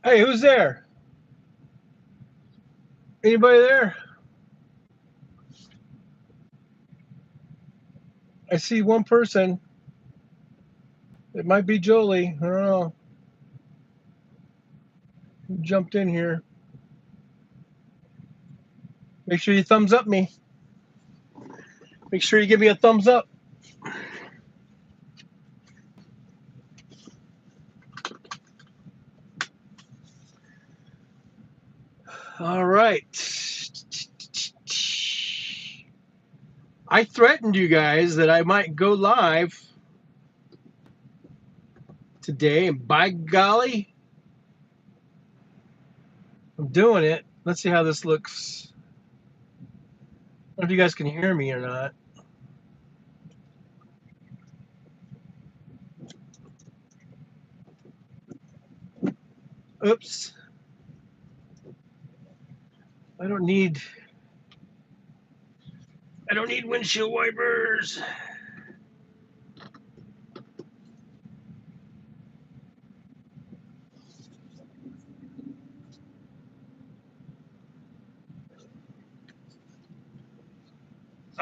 Hey, who's there? Anybody there? I see one person. It might be Jolie. I don't know. Who jumped in here? Make sure you thumbs up me. Make sure you give me a thumbs up. All right. I threatened you guys that I might go live today, and by golly, I'm doing it. Let's see how this looks. I don't know if you guys can hear me or not. Oops. I don't need windshield wipers.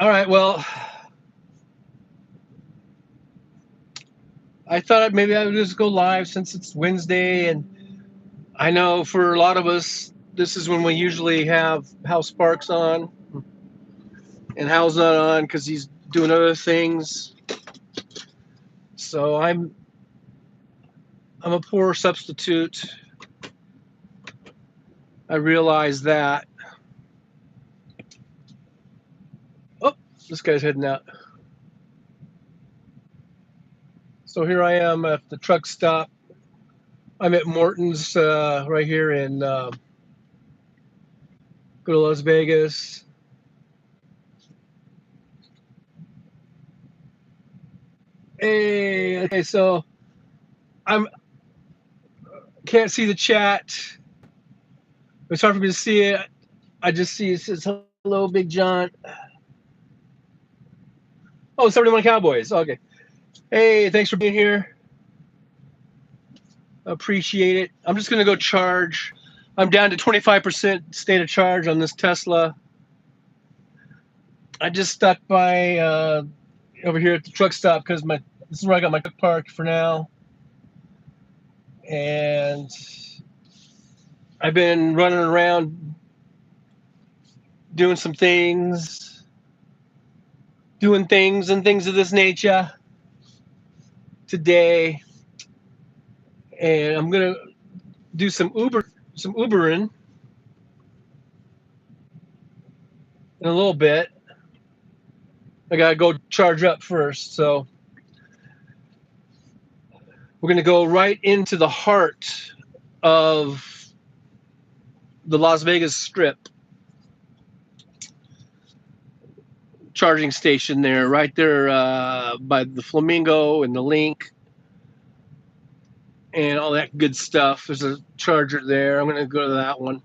All right, well, I thought maybe I would just go live since it's Wednesday, and I know for a lot of us, this is when we usually have Hal Sparks on, and Hal's not on because he's doing other things. So I'm a poor substitute. I realize that. Oh, this guy's heading out. So here I am at the truck stop. I'm at Morton's right here in go to Las Vegas. Hey, okay, so I'm can't see the chat. It's hard for me to see it. I just see it says hello, Big John. Oh, 71 Cowboys. Okay. Hey, thanks for being here. Appreciate it. I'm just gonna go charge. I'm down to 25% state of charge on this Tesla. I just stopped by over here at the truck stop because this is where I got my truck parked for now, and I've been running around doing some things, doing things and things of this nature today, and I'm gonna do some Ubering in a little bit. I gotta go charge up first, so we're gonna go right into the heart of the Las Vegas Strip charging station there, right there by the Flamingo and the Link and all that good stuff. There's a charger there. I'm gonna go to that one.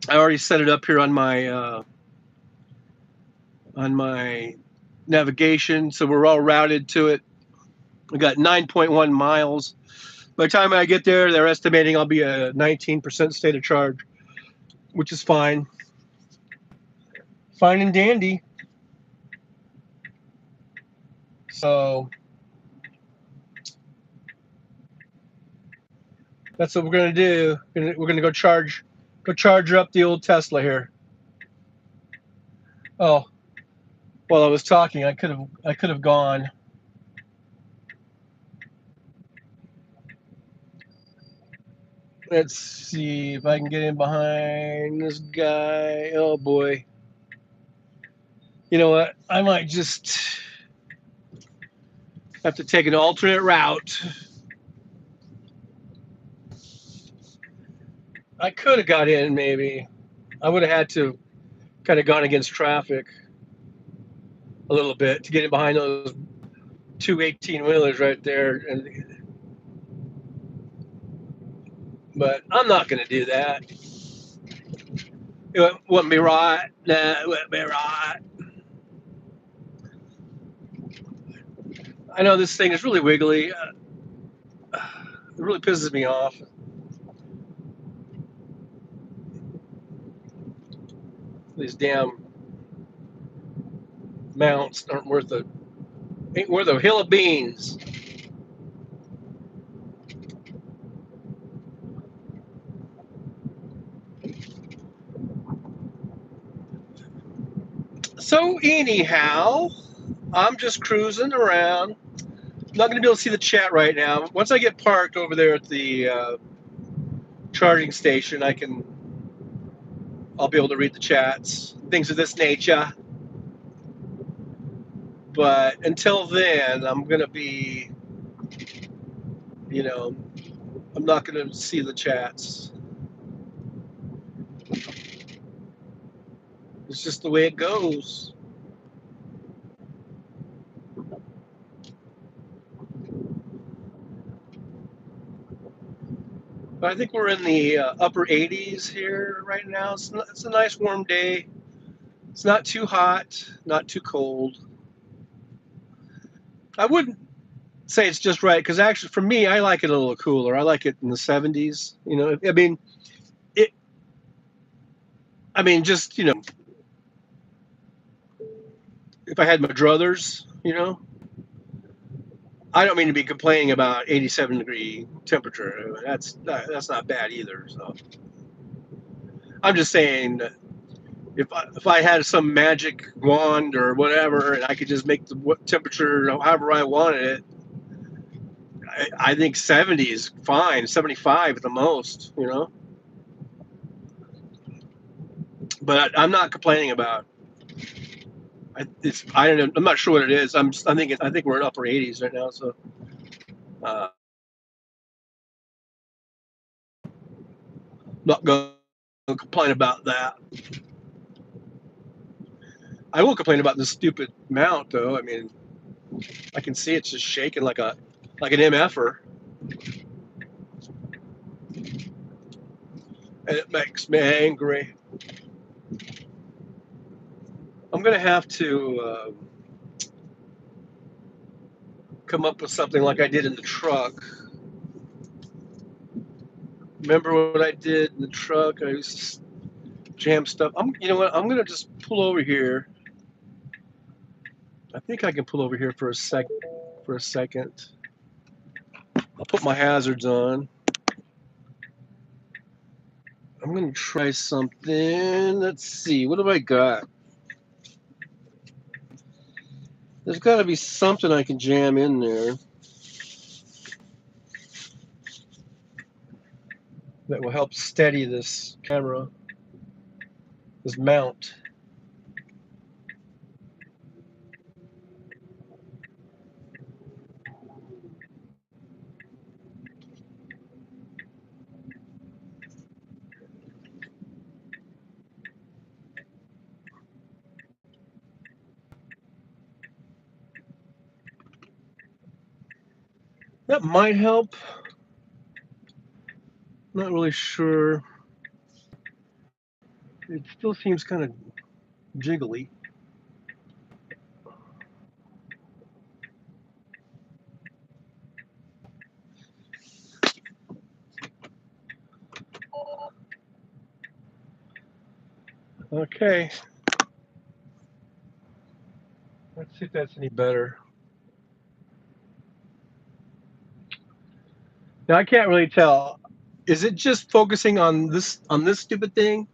I already set it up here on my navigation, so we're all routed to it. We got 9.1 miles. By the time I get there, they're estimating I'll be a 19% state of charge, which is fine. Fine and dandy. So that's what we're gonna do. We're gonna go charge up the old Tesla here. Oh, while I was talking, I could have gone. Let's see if I can get in behind this guy. Oh boy. You know what? I might just have to take an alternate route. I could have got in maybe. I would have had to kind of gone against traffic a little bit to get in behind those two 18-wheelers right there. But I'm not going to do that. It wouldn't be right. Nah, it wouldn't be right. I know this thing is really wiggly. It really pisses me off. These damn mounts ain't worth a hill of beans. So anyhow, I'm just cruising around. I'm not going to be able to see the chat right now. Once I get parked over there at the charging station, I'll be able to read the chats, things of this nature. But until then, I'm going to be, you know, I'm not going to see the chats. It's just the way it goes. But I think we're in the upper 80s here right now. It's a nice warm day. It's not too hot, not too cold. I wouldn't say it's just right because actually, for me, I like it a little cooler. I like it in the 70s. You know, it. I mean, just if I had my druthers, I don't mean to be complaining about 87-degree temperature. That's not bad either. So I'm just saying that if I had some magic wand or whatever, and I could just make the temperature however I wanted it, I think 70 is fine, 75 at the most, But I'm not complaining about. I don't know. I'm not sure what it is. I think we're in upper 80s right now, so uh, not going to complain about that. I will complain about this stupid mount, though. I mean, I can see it's just shaking like an MFer, and it makes me angry. I'm gonna have to come up with something like I did in the truck. Remember what I did in the truck? I used to jam stuff. You know what? I'm gonna just pull over here. I think I can pull over here for a second. I'll put my hazards on. I'm gonna try something. Let's see. What have I got? There's got to be something I can jam in there that will help steady this camera, this mount. That might help. Not really sure. It still seems kind of jiggly. Okay. Let's see if that's any better. Now I can't really tell. Is it just focusing on this stupid thing,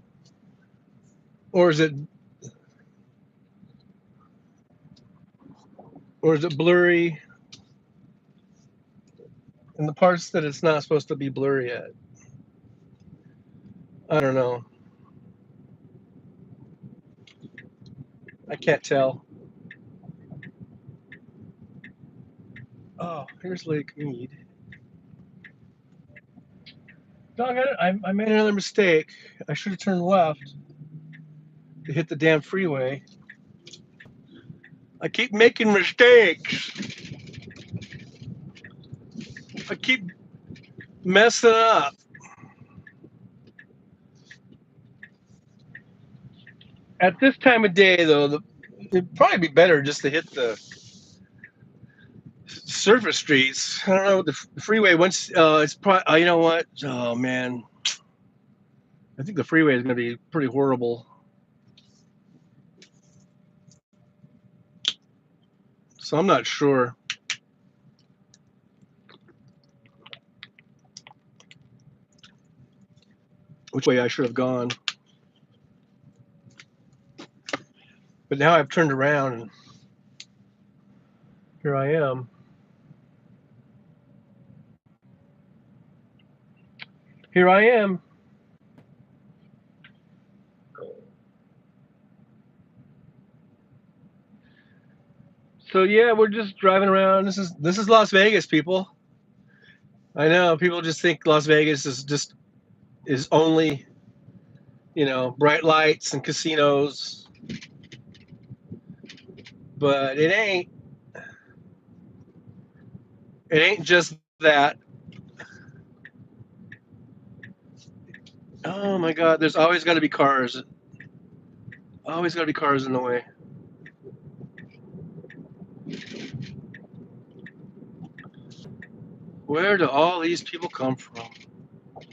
or is it blurry in the parts that it's not supposed to be blurry at? I don't know. I can't tell. Oh, here's Lake Mead. Doggone it, I made another mistake. I should have turned left to hit the damn freeway. I keep making mistakes. I keep messing up. At this time of day, though, it'd probably be better just to hit the surface streets. I don't know the freeway. Once it's probably you know what? Oh man, I think the freeway is going to be pretty horrible. So I'm not sure which way I should have gone. But now I've turned around and here I am. Here I am. So yeah, we're just driving around. This is Las Vegas, people. I know people just think Las Vegas is only, bright lights and casinos, but it ain't. It ain't just that. Oh my God, there's always got to be cars. Always got to be cars in the way. Where do all these people come from?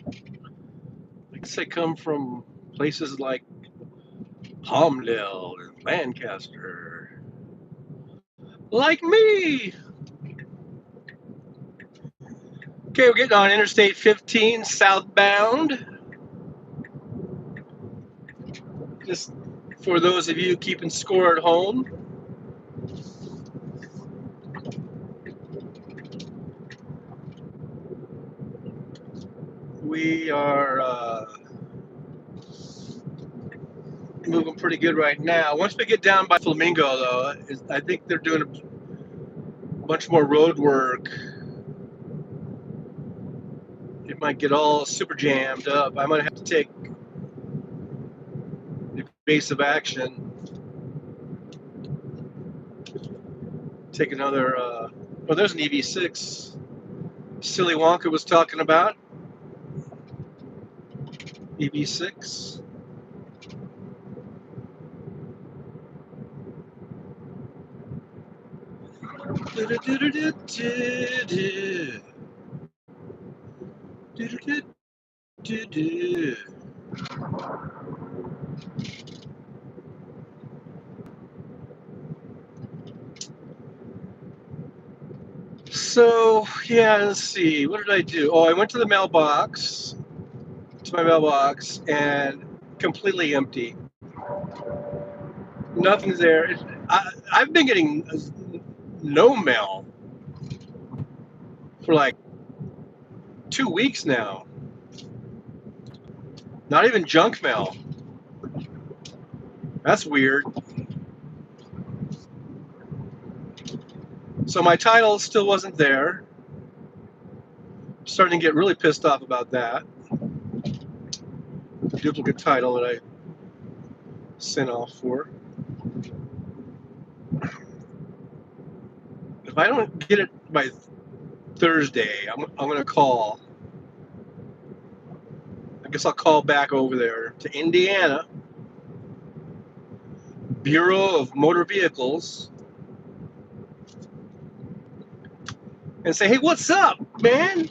I guess they come from places like Palmdale and Lancaster. Like me. Okay, we're getting on Interstate 15 southbound. Just for those of you keeping score at home. We are moving pretty good right now. Once we get down by Flamingo, though, I think they're doing a bunch more road work. It might get all super jammed up. I might have to take evasive action. Take another. Oh, there's an EV6. Silly Wonka was talking about EV6. So yeah, let's see. What did I do? Oh, I went to the mailbox, and completely empty. Nothing's there. I've been getting no mail for like 2 weeks now. Not even junk mail. That's weird. So my title still wasn't there. I'm starting to get really pissed off about that. The duplicate title that I sent off for. If I don't get it by Thursday, I'm going to call. I guess I'll call back over there to Indiana, Bureau of Motor Vehicles, and say, hey, what's up, man?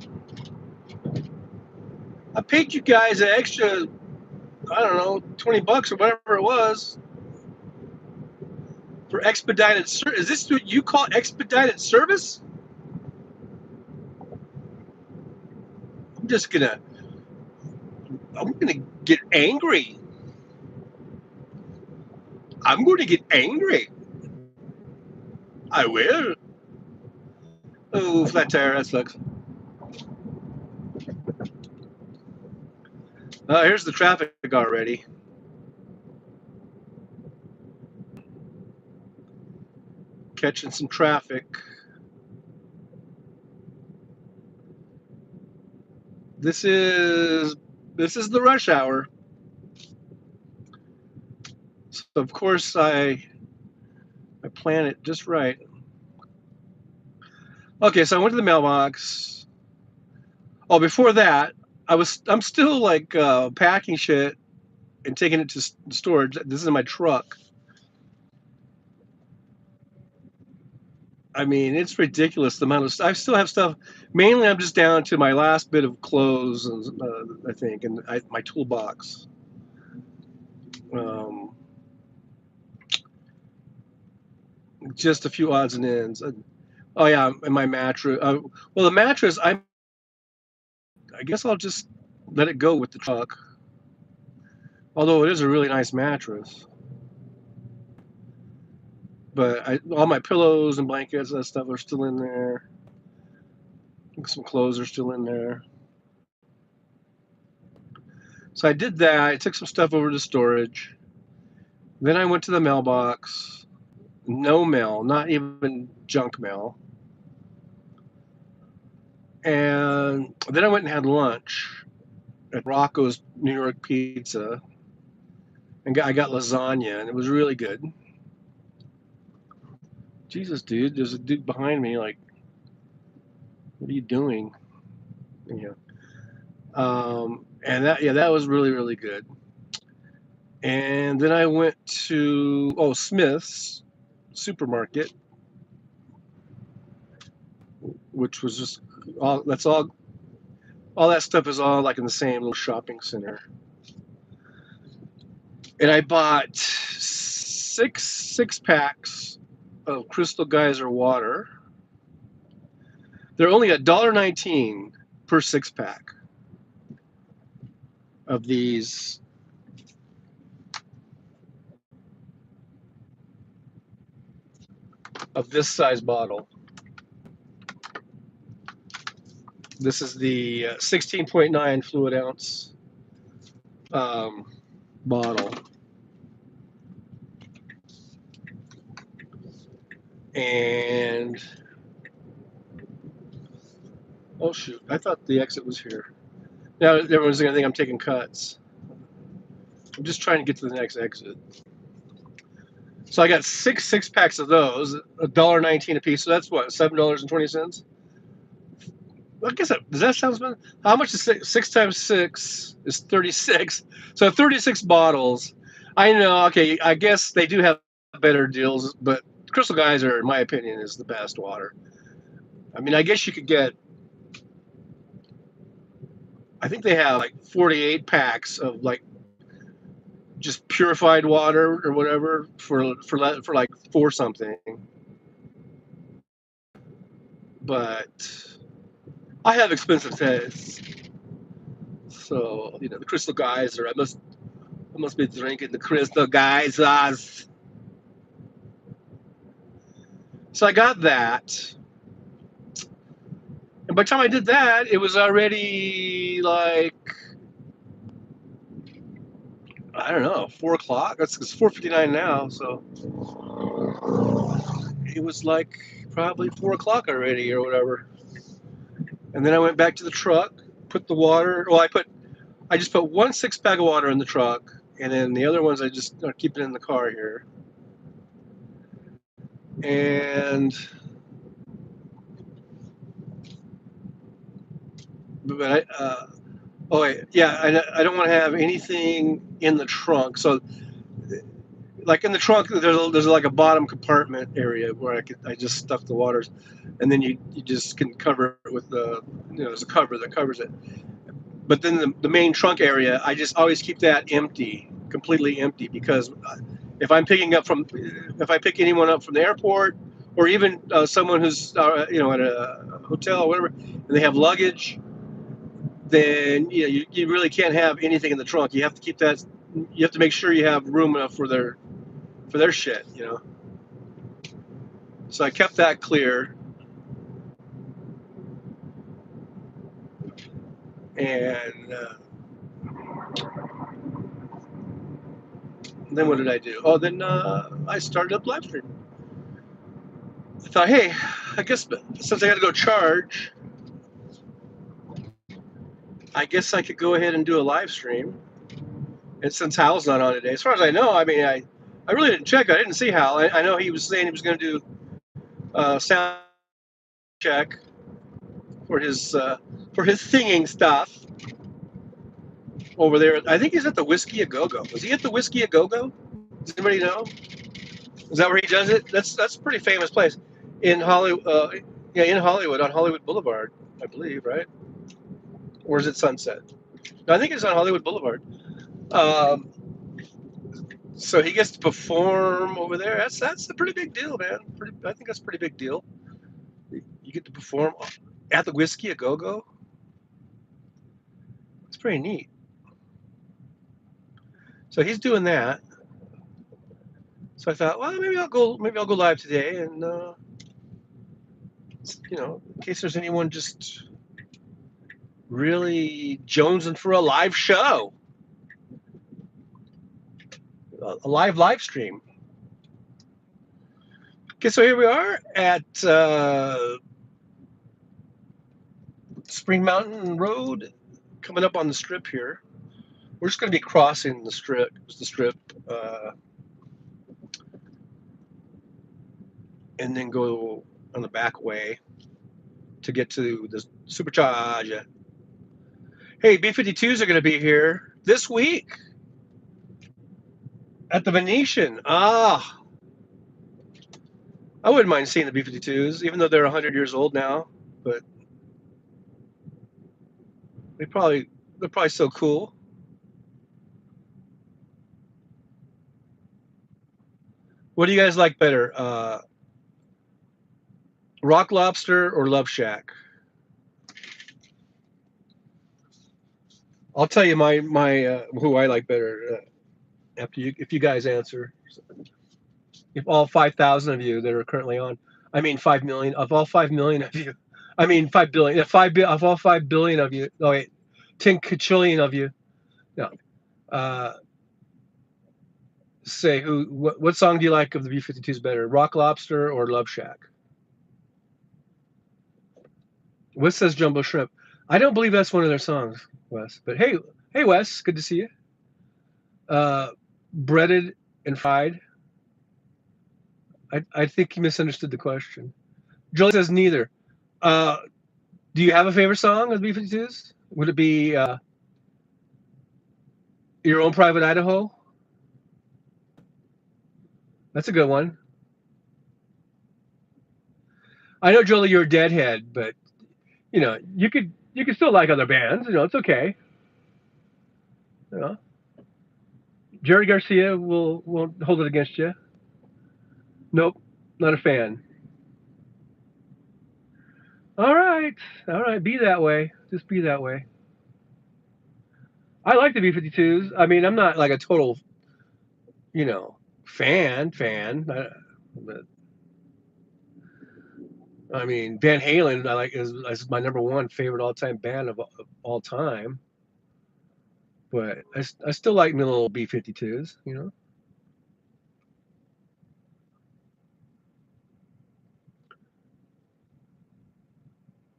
I paid you guys an extra, I don't know, $20 or whatever it was for expedited service. Is this what you call expedited service? I'm gonna get angry. I'm going to get angry. I will. Oh, flat tire, that sucks. Here's the traffic already. Catching some traffic. This is the rush hour. So of course I plan it just right. Okay, so I went to the mailbox. Oh, before that, I'm still like packing shit and taking it to storage. This is in my truck. I mean, it's ridiculous the amount of stuff. I still have stuff. Mainly, I'm just down to my last bit of clothes, and I think, and my toolbox. Um, just a few odds and ends. Oh yeah, and my mattress. Well, the mattress, I guess I'll just let it go with the truck. Although it is a really nice mattress, but all my pillows and blankets and stuff are still in there. Some clothes are still in there. So I did that. I took some stuff over to storage. Then I went to the mailbox. No mail, not even junk mail. And then I went and had lunch at Rocco's New York Pizza. And I got lasagna, and it was really good. Jesus, dude, there's a dude behind me. Like, what are you doing? Yeah. And that was really, really good. And then I went to Smith's supermarket, which was just all that stuff is all like in the same little shopping center. And I bought six packs of Crystal Geyser water. They're only $1.19 per 6-pack of these. Of this size bottle. This is the 16.9 fluid ounce bottle. And oh shoot, I thought the exit was here. Now everyone's gonna think I'm taking cuts. I'm just trying to get to the next exit. So I got six packs of those, $1.19 a piece. So that's what, $7.20. I guess does that sound better? How much is six times 6 is 36? So 36 bottles. I know. Okay, I guess they do have better deals, but Crystal Geyser, in my opinion, is the best water. I mean, I guess you could get. I think they have like 48 packs of like just purified water or whatever for like $4 something. But I have expensive tastes, so the Crystal Geyser. I must be drinking the Crystal Geysers. So I got that. And by the time I did that, it was already like, I don't know, 4 o'clock. It's 4:59 now, so it was like probably 4 o'clock already or whatever. And then I went back to the truck, put the water. Well, I just put 1 6-pack of water in the truck, and then the other ones I just keep it in the car here. And but I don't want to have anything in the trunk. So, like in the trunk, there's like a bottom compartment area where I just stuff the waters, and then you just can cover it with there's a cover that covers it. But then the main trunk area, I just always keep that empty, completely empty, because if I pick anyone up from the airport, or even someone who's at a hotel or whatever, and they have luggage, then you really can't have anything in the trunk. You have to keep that. You have to make sure you have room enough for their shit. So I kept that clear. And then what did I do? Oh, then I started up live stream. I thought, hey, I guess since I got to go charge, I guess I could go ahead and do a live stream. And since Hal's not on today, as far as I know, I mean, I really didn't check. I didn't see Hal. I know he was saying he was going to do sound check for his singing stuff over there. I think he's at the Whiskey A Go Go. Was he at the Whiskey A Go Go? Does anybody know? Is that where he does it? That's a pretty famous place. in Hollywood. Yeah, in Hollywood on Hollywood Boulevard, I believe, right? Or is it Sunset? No, I think it's on Hollywood Boulevard. Um, so he gets to perform over there. That's a pretty big deal, man. I think that's a pretty big deal. You get to perform at the Whiskey a Go Go. It's pretty neat. So he's doing that. So I thought, well, maybe I'll go. Maybe I'll go live today, and in case there's anyone just really jonesing for a live show, a live stream. Okay, so here we are at Spring Mountain Road, coming up on the strip here. We're just going to be crossing the strip, uh, and then go on the back way to get to the supercharger. Hey, B-52s are going to be here this week at the Venetian. Ah, I wouldn't mind seeing the B-52s, even though they're 100 years old now. But they're probably so cool. What do you guys like better, Rock Lobster or Love Shack? I'll tell you my who I like better after if you guys answer. If all 5,000 of you that are currently on, I mean 5 million of all 5 million of you, I mean 5 billion. Of all 5 billion of you. Oh wait, 10 quadrillion of you. No. Uh, Say what song do you like of the B-52s better, Rock Lobster or Love Shack? Wes says Jumbo Shrimp. I don't believe that's one of their songs, Wes. But hey, Wes, good to see you. Breaded and fried. I think he misunderstood the question. Jolie says neither. Uh, do you have a favorite song of the B-52s? Would it be Your Own Private Idaho? That's a good one. I know, Jolie, you're a Deadhead, but you could still like other bands. It's okay. You know, Jerry Garcia won't hold it against you. Nope, not a fan. All right, be that way. Just be that way. I like the B-52s. I mean, I'm not like a total, you know, fan. But I mean, Van Halen, I like is my number one favorite all time band of all time. But I still like my little B-52s.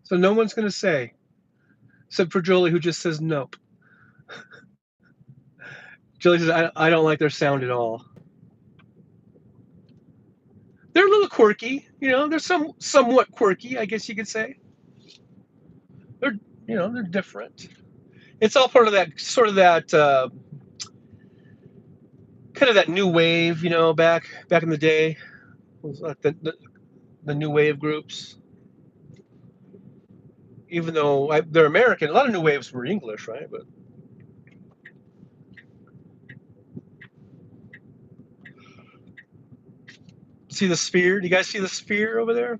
So no one's gonna say, except for Jolie, who just says nope. Jolie says I don't like their sound at all. They're a little quirky. They're somewhat quirky, I guess you could say. They're they're different. It's all part of that sort of that kind of that new wave, back in the day. It was like the new wave groups. Even though they're American, a lot of new waves were English, right? But see the sphere? Do you guys see the sphere over there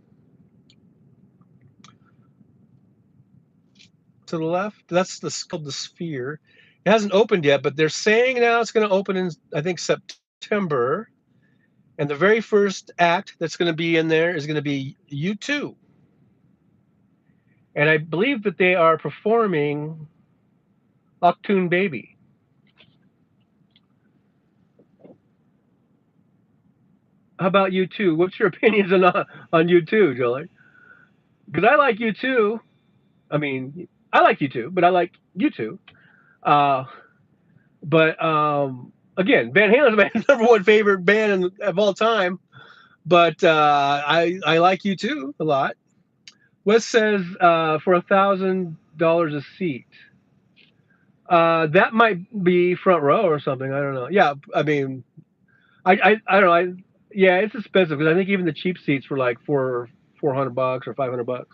to the left? That's called the sphere. It hasn't opened yet, but they're saying now it's going to open in, I think, September. And the very first act that's going to be in there is going to be U2. And I believe that they are performing Octoon Baby. How about U2? What's your opinions on U2, Jolie? Because I like U2. I mean, I like U2, but I like U2. Uh, but again, Van Halen's my number one favorite band of all time. But I like U2 a lot. Wes says for $1,000 a seat. That might be front row or something. I don't know. Yeah, I mean, I don't know. Yeah, it's expensive because I think even the cheap seats were like $400 or $500.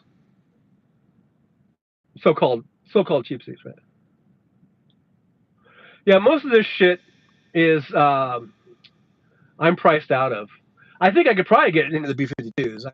So called cheap seats, man. Yeah, most of this shit is I'm priced out of. I think I could probably get into the B-52s.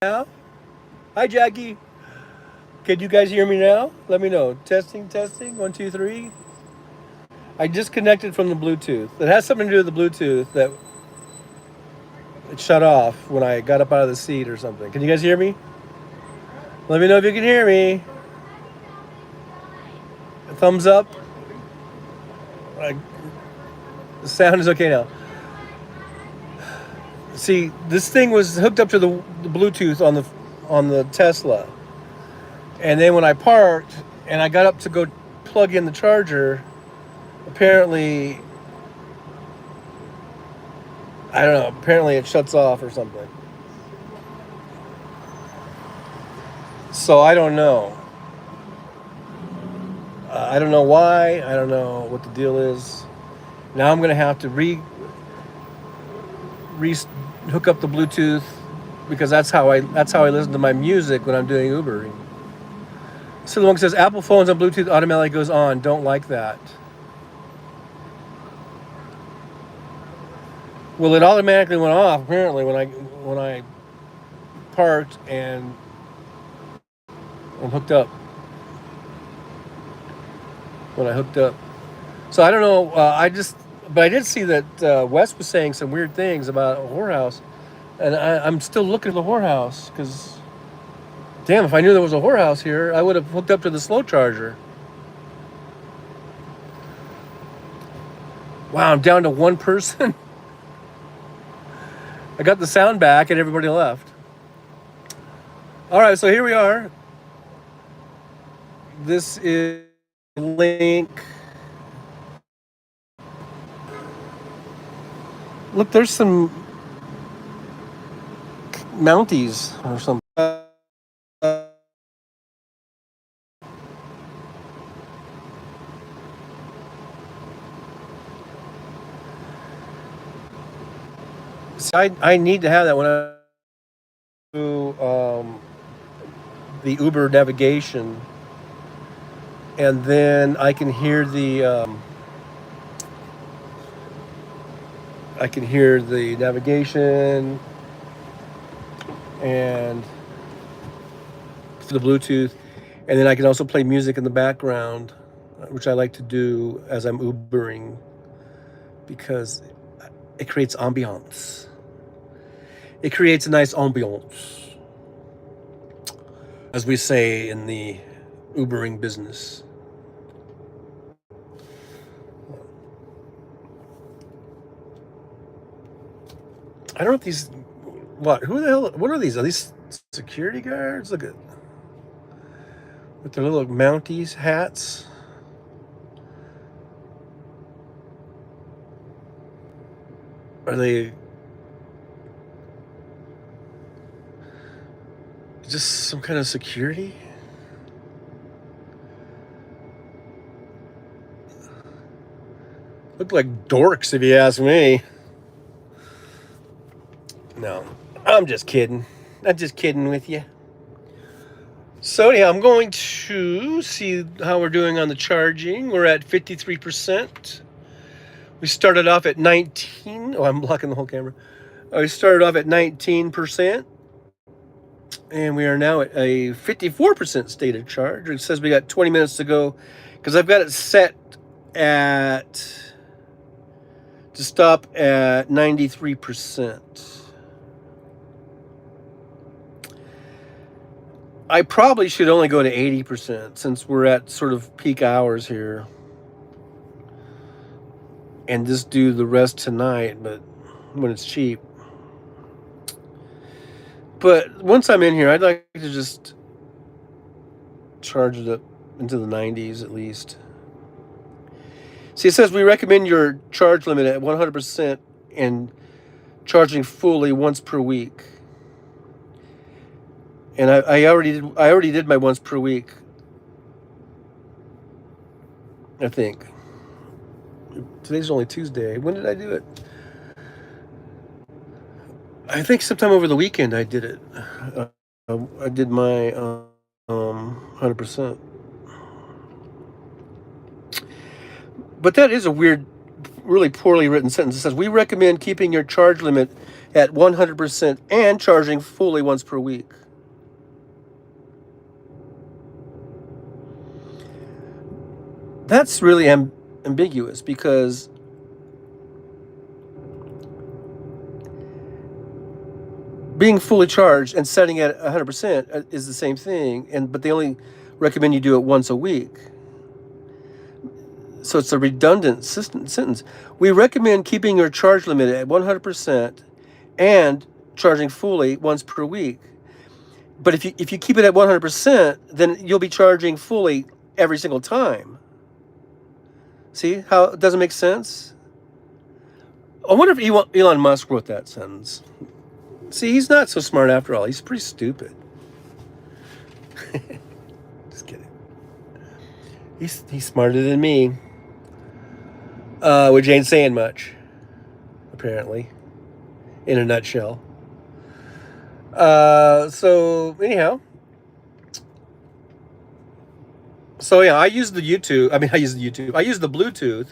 now? Hi, Jackie. Can you guys hear me now? Let me know. Testing, testing. 1, 2, 3. I disconnected from the Bluetooth. It has something to do with the Bluetooth that it shut off when I got up out of the seat or something. Can you guys hear me? Let me know if you can hear me. A thumbs up. The sound is okay now. See, this thing was hooked up to the Bluetooth on the Tesla, and then when I parked and I got up to go plug in the charger, apparently, I don't know. Apparently, it shuts off or something. So I don't know. I don't know why. I don't know what the deal is. Now I'm gonna have to hook up the Bluetooth because that's how I listen to my music when I'm doing Ubering. So the one says Apple phones on Bluetooth automatically goes on. Don't like that. Well, it automatically went off apparently when I parked and hooked up. When I hooked up, so I don't know. But I did see that Wes was saying some weird things about a whorehouse, and I'm still looking at the whorehouse because, damn, if I knew there was a whorehouse here, I would have hooked up to the slow charger. Wow, I'm down to one person. I got the sound back and everybody left. All right, so here we are. This is link. Look, there's some Mounties or something. I need to have that when I do the Uber navigation, and then I can hear the navigation and the Bluetooth, and then I can also play music in the background, which I like to do as I'm Ubering because it creates ambiance. It creates a nice ambiance, as we say in the Ubering business. I don't know if these. Who the hell? What are these? Are these security guards? Look at with their little Mounties hats. Are they just some kind of security? Look like dorks, if you ask me. No, I'm just kidding. I'm just kidding with you. So yeah, I'm going to see how we're doing on the charging. We're at 53%. We started off at 19. Oh, I'm blocking the whole camera. We started off at 19%. And we are now at a 54% stated charge. It says we got 20 minutes to go because I've got it set to stop at 93%. I probably should only go to 80% since we're at sort of peak hours here. And just do the rest tonight, but when it's cheap. But once I'm in here, I'd like to just charge it up into the 90s at least. See, it says we recommend your charge limit at 100% and charging fully once per week. And I already did my once per week, I think. Today's only Tuesday. When did I do it? I think sometime over the weekend I did it. I did my 100%. But that is a weird, really poorly written sentence. It says, we recommend keeping your charge limit at 100% and charging fully once per week. That's really ambiguous because being fully charged and setting at 100% is the same thing, but they only recommend you do it once a week. So it's a redundant sentence. We recommend keeping your charge limit at 100% and charging fully once per week. But if you keep it at 100%, then you'll be charging fully every single time. See how it doesn't make sense? I wonder if Elon Musk wrote that sentence. See, he's not so smart after all. He's pretty stupid. Just kidding. He's smarter than me. Which ain't saying much, apparently, in a nutshell. So anyhow. So yeah, I use the YouTube. I use the Bluetooth.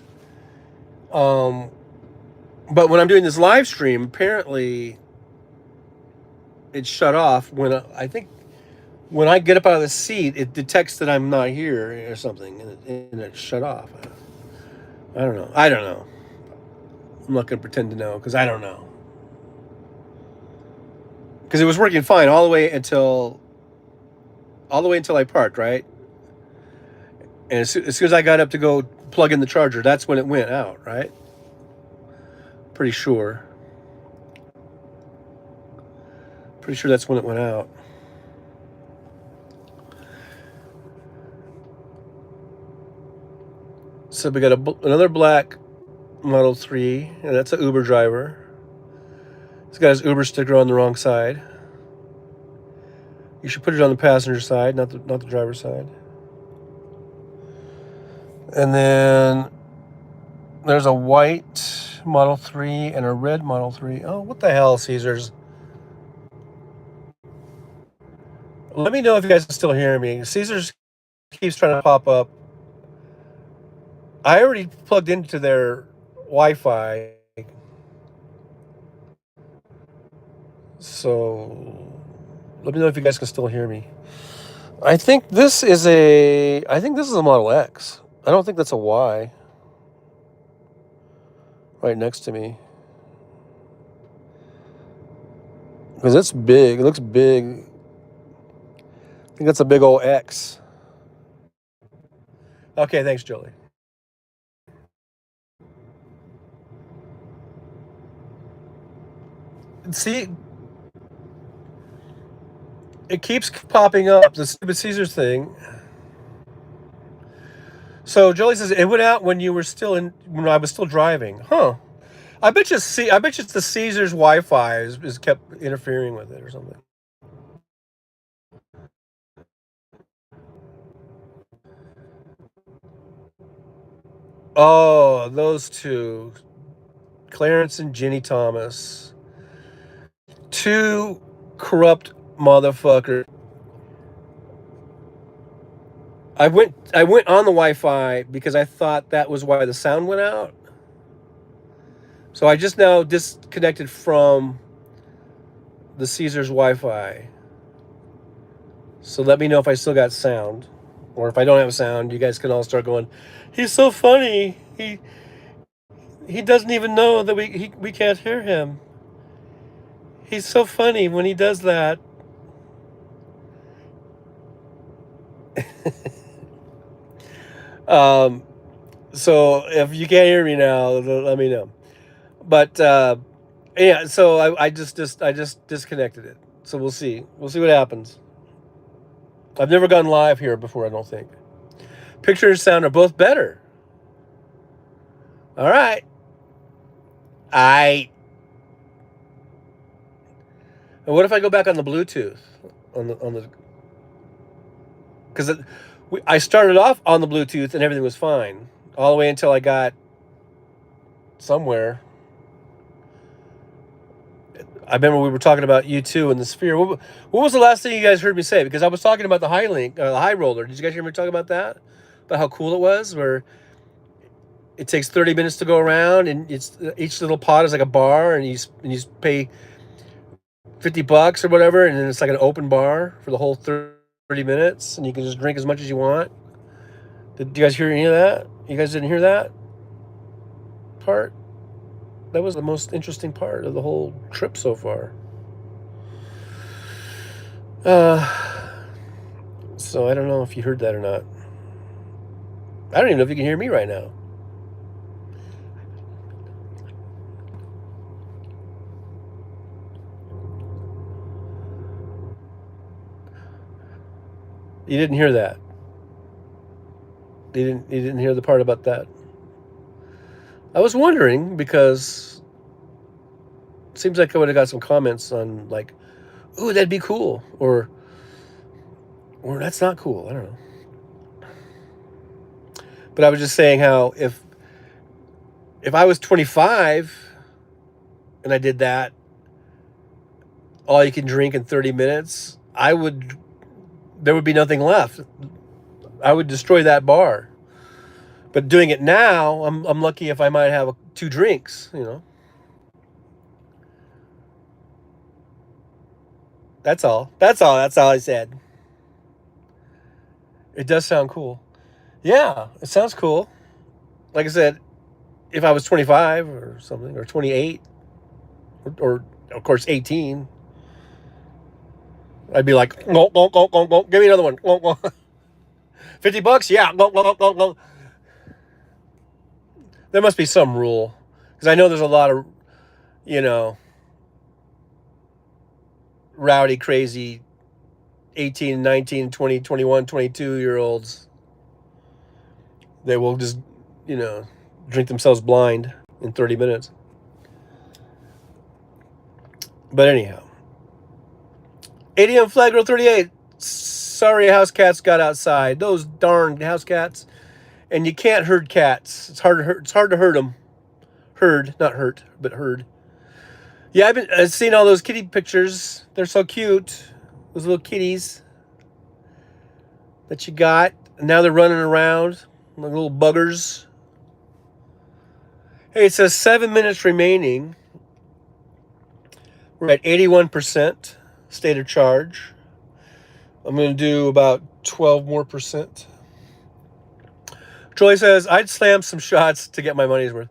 But when I'm doing this live stream, apparently it's shut off when when I get up out of the seat, it detects that I'm not here or something, and it's shut off. I don't know. I'm not gonna pretend to know because I don't know. Because it was working fine all the way until I parked, right? And as soon as I got up to go plug in the charger, that's when it went out, right? Pretty sure. Pretty sure that's when it went out. So we got another black Model 3, and that's an Uber driver. He's got his Uber sticker on the wrong side. You should put it on the passenger side, not the driver's side. And then there's a white Model 3 and a red Model 3. Oh, what the hell, Caesars? Let me know if you guys can still hear me. Caesars keeps trying to pop up. I already plugged into their Wi-Fi. So let me know if you guys can still hear me. I think this is a Model X. I don't think that's a Y. Right next to me. Because it's big. It looks big. I think that's a big old X. Okay, thanks, Jolie. See, it keeps popping up, the stupid Caesars thing. So Jolie says it went out when I was still driving. Huh. I bet you it's the Caesars Wi-Fi is kept interfering with it or something. Oh, those two. Clarence and Ginny Thomas. Two corrupt motherfuckers. I went on the Wi-Fi because I thought that was why the sound went out. So I just now disconnected from the Caesars Wi-Fi. So let me know if I still got sound. Or if I don't have sound, you guys can all start going, he's so funny. He doesn't even know that we can't hear him. He's so funny when he does that. So if you can't hear me now, let me know. But yeah, so I just disconnected it. So we'll see what happens. I've never gone live here before, I don't think. Picture and sound are both better. All right. And what if I go back on the Bluetooth on the because I started off on the Bluetooth and everything was fine all the way until I got somewhere. I remember we were talking about U2 and the Sphere. What was the last thing you guys heard me say? Because I was talking about the the high roller. Did you guys hear me talk about that? About how cool it was, where it takes 30 minutes to go around, and it's each little pod is like a bar, and you pay $50 or whatever, and then it's like an open bar for the whole 30 minutes, and you can just drink as much as you want. Did you guys hear any of that? You guys didn't hear that part? That was the most interesting part of the whole trip so far. So I don't know if you heard that or not. I don't even know if you can hear me right now. You didn't hear that. You didn't hear the part about that. I was wondering because it seems like I would have got some comments on like, "Ooh, that'd be cool," or "That's not cool." I don't know. But I was just saying how if I was 25 and I did that, all you can drink in 30 minutes, there would be nothing left. I would destroy that bar. But doing it now, I'm lucky if I might have 2 drinks, That's all. That's all I said. It does sound cool. Yeah, it sounds cool. Like I said, if I was 25 or something, or 28, or of course 18, I'd be like, go, go, go, go, go, give me another one. Go, go. $50? Yeah, go, go, go, go, go. There must be some rule. Because I know there's a lot of, rowdy, crazy 18, 19, 20, 21, 22-year-olds. They will just, drink themselves blind in 30 minutes. But anyhow, ADM Flag Girl 38. Sorry, house cats got outside. Those darn house cats. And you can't herd cats. It's hard to herd them. Herd, not hurt, but herd. Yeah, I've seen all those kitty pictures. They're so cute. Those little kitties that you got. And now they're running around like little buggers. Hey, it says 7 minutes remaining. We're at 81% state of charge. I'm going to do about 12 more percent. Troy says, I'd slam some shots to get my money's worth.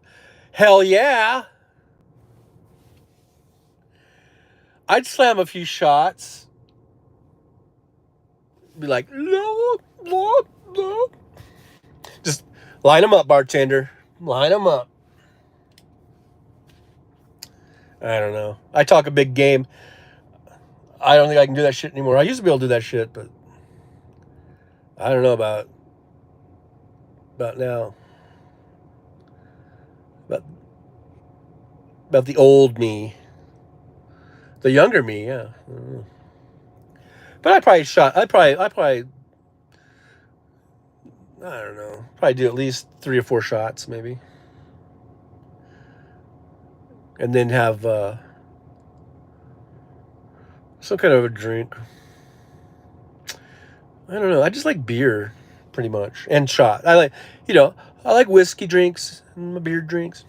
Hell yeah. I'd slam a few shots. Be like, no. Just line them up, bartender. Line them up. I don't know. I talk a big game. I don't think I can do that shit anymore. I used to be able to do that shit, but I don't know about now. About the old me. The younger me, yeah. But I probably I don't know. Probably do at least 3 or 4 shots, maybe. And then have some kind of a drink. I don't know. I just like beer, pretty much, and shot. I like whiskey drinks and my beer drinks.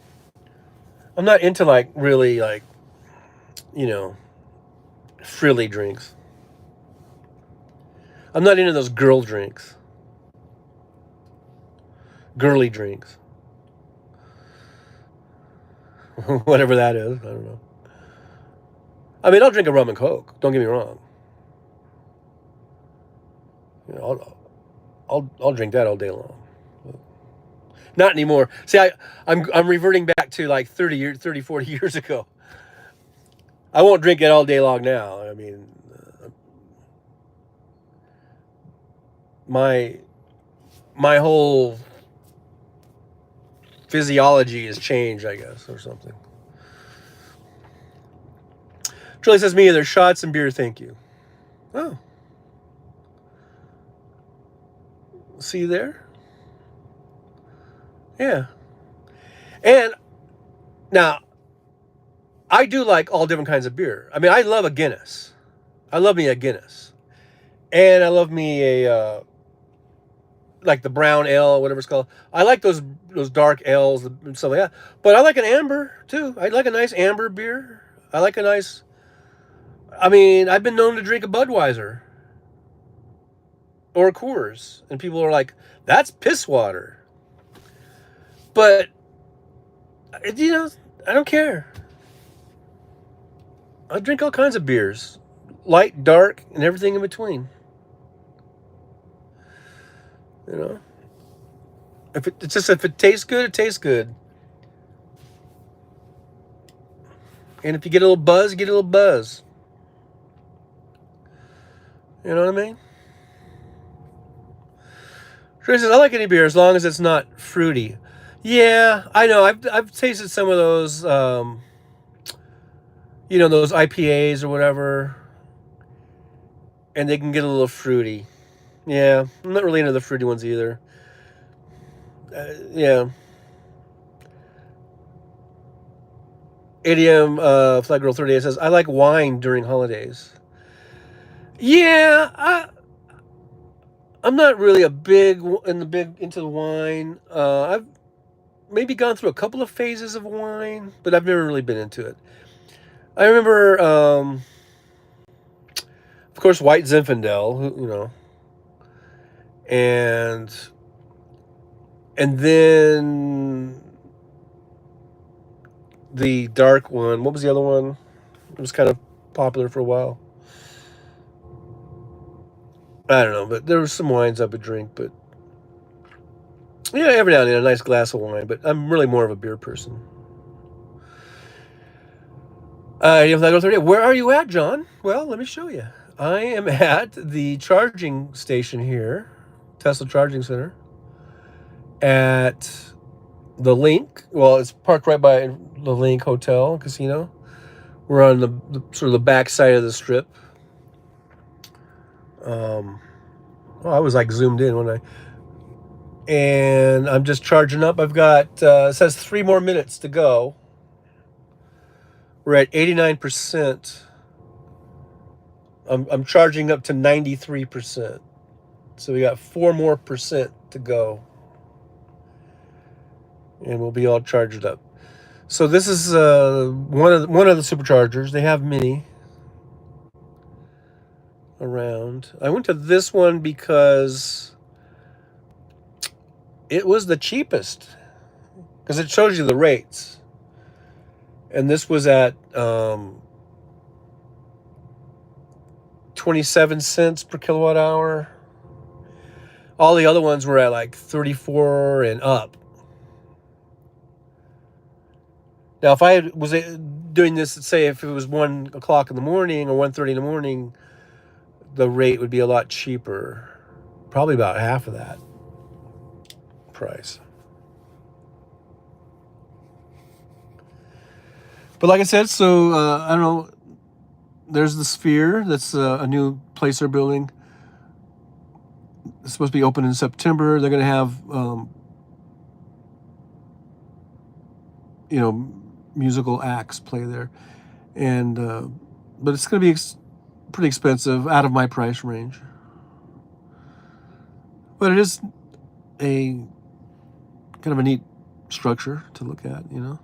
I'm not into really frilly drinks. I'm not into those girl drinks. Girly drinks. Whatever that is, I don't know. I mean, I'll drink a rum and coke. Don't get me wrong. I'll drink that all day long. Not anymore. See, I'm reverting back to like 30, 40 years ago. I won't drink it all day long now. I mean, my whole physiology has changed, I guess, or something. Charlie says, me either shots and beer, thank you. Oh. See you there? Yeah. And now, I do like all different kinds of beer. I mean, I love a Guinness. I love me a Guinness. And I love me a, like the brown ale, whatever it's called. I like those dark ales and stuff like that. But I like an amber, too. I like a nice amber beer. I like a nice I mean, I've been known to drink a Budweiser or a Coors, and people are like, "That's piss water." But you know, I don't care. I drink all kinds of beers, light, dark, and everything in between. You know, if it tastes good, it tastes good. And if you get a little buzz, you get a little buzz. You know what I mean? Trey says, I like any beer as long as it's not fruity. Yeah, I know. I've tasted some of those, those IPAs or whatever, and they can get a little fruity. Yeah, I'm not really into the fruity ones either. Yeah. ADM Flag Girl 38 says, I like wine during holidays. Yeah, I'm not really into the wine. I've maybe gone through a couple of phases of wine, but I've never really been into it. I remember, of course, White Zinfandel, and then the dark one. What was the other one? It was kind of popular for a while. I don't know, but there were some wines I would drink, but yeah, every now and then a nice glass of wine. But I'm really more of a beer person. Where are you at, John? Well, let me show you. I am at the charging station here, Tesla Charging Center, at the Link. Well, it's parked right by the Link Hotel Casino. We're on the sort of the back side of the strip. I was like zoomed in when and I'm just charging up. I've got it says 3 more minutes to go. We're at 89%. I'm charging up to 93%. So we got 4 more percent to go, and we'll be all charged up. So this is one of the superchargers. They have many around. I went to this one because it was the cheapest, because it shows you the rates. And this was at 27 cents per kilowatt hour. All the other ones were at like 34 and up. Now, if I was doing this, say if it was 1 o'clock in the morning or 1:30 in the morning, the rate would be a lot cheaper. Probably about half of that price. But like I said, so I don't know. There's the Sphere. That's a new place they're building. It's supposed to be open in September. They're going to have, musical acts play there, and but it's going to be pretty expensive, out of my price range. But it is a kind of a neat structure to look at, And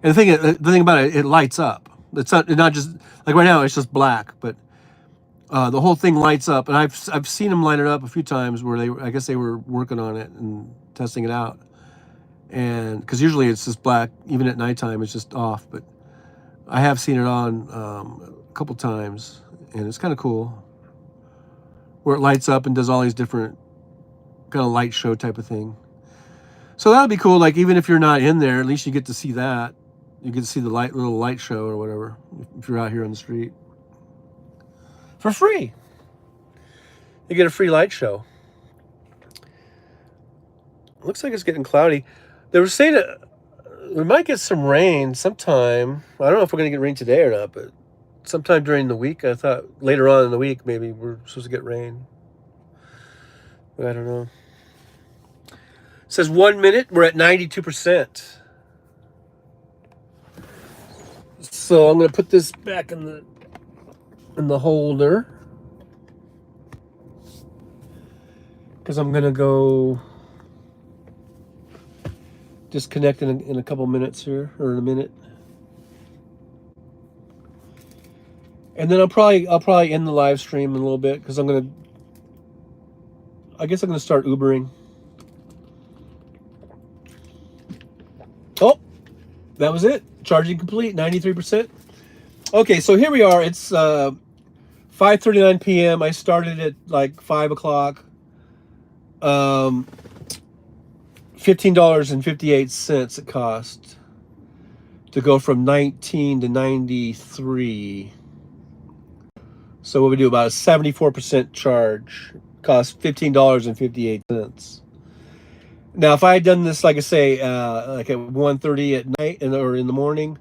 the thing about it, it lights up. It's not just like right now. It's just black, but the whole thing lights up, and I've seen them light it up a few times where I guess they were working on it and testing it out. And because usually it's just black, even at nighttime it's just off. But I have seen it on a couple times, and it's kind of cool, where it lights up and does all these different kind of light show type of thing. So that'll be cool. Like even if you're not in there, at least you get to see that. You get to see the little light show or whatever if you're out here on the street for free. You get a free light show. Looks like it's getting cloudy. They were saying that we might get some rain sometime. I don't know if we're going to get rain today or not, but sometime during the week. I thought later on in the week maybe we're supposed to get rain. But I don't know. It says 1 minute, we're at 92%. So I'm going to put this back in the holder, because I'm going to go disconnect in a couple minutes here, or in a minute. And then I'll probably end the live stream in a little bit because I guess I'm gonna start Ubering. Oh, that was it. Charging complete, 93%. Okay, so here we are. It's 5:39 p.m. I started at like 5 o'clock. $15.58 it cost to go from 19 to 93. So what we do, about a 74% charge, cost $15.58. Now, if I had done this, like I say, like at 1:30 at night or in the morning,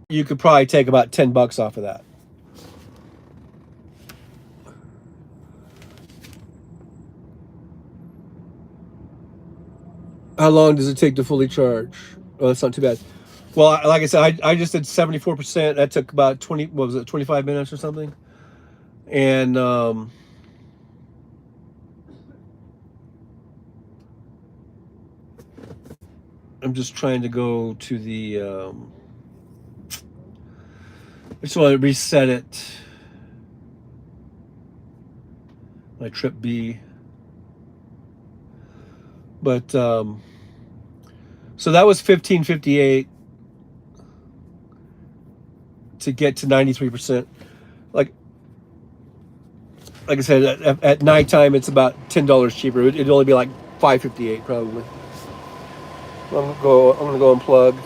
you could probably take about $10 off of that. How long does it take to fully charge? Oh, that's not too bad. Well, like I said, I just did 74%. That took about 25 minutes or something. And I'm just trying to go to the I just want to reset it. My trip B. But so that was 1558 to get to 93%. Like I said, at nighttime it's about $10 cheaper. It'd only be like $5.58 probably. I'm gonna go unplug.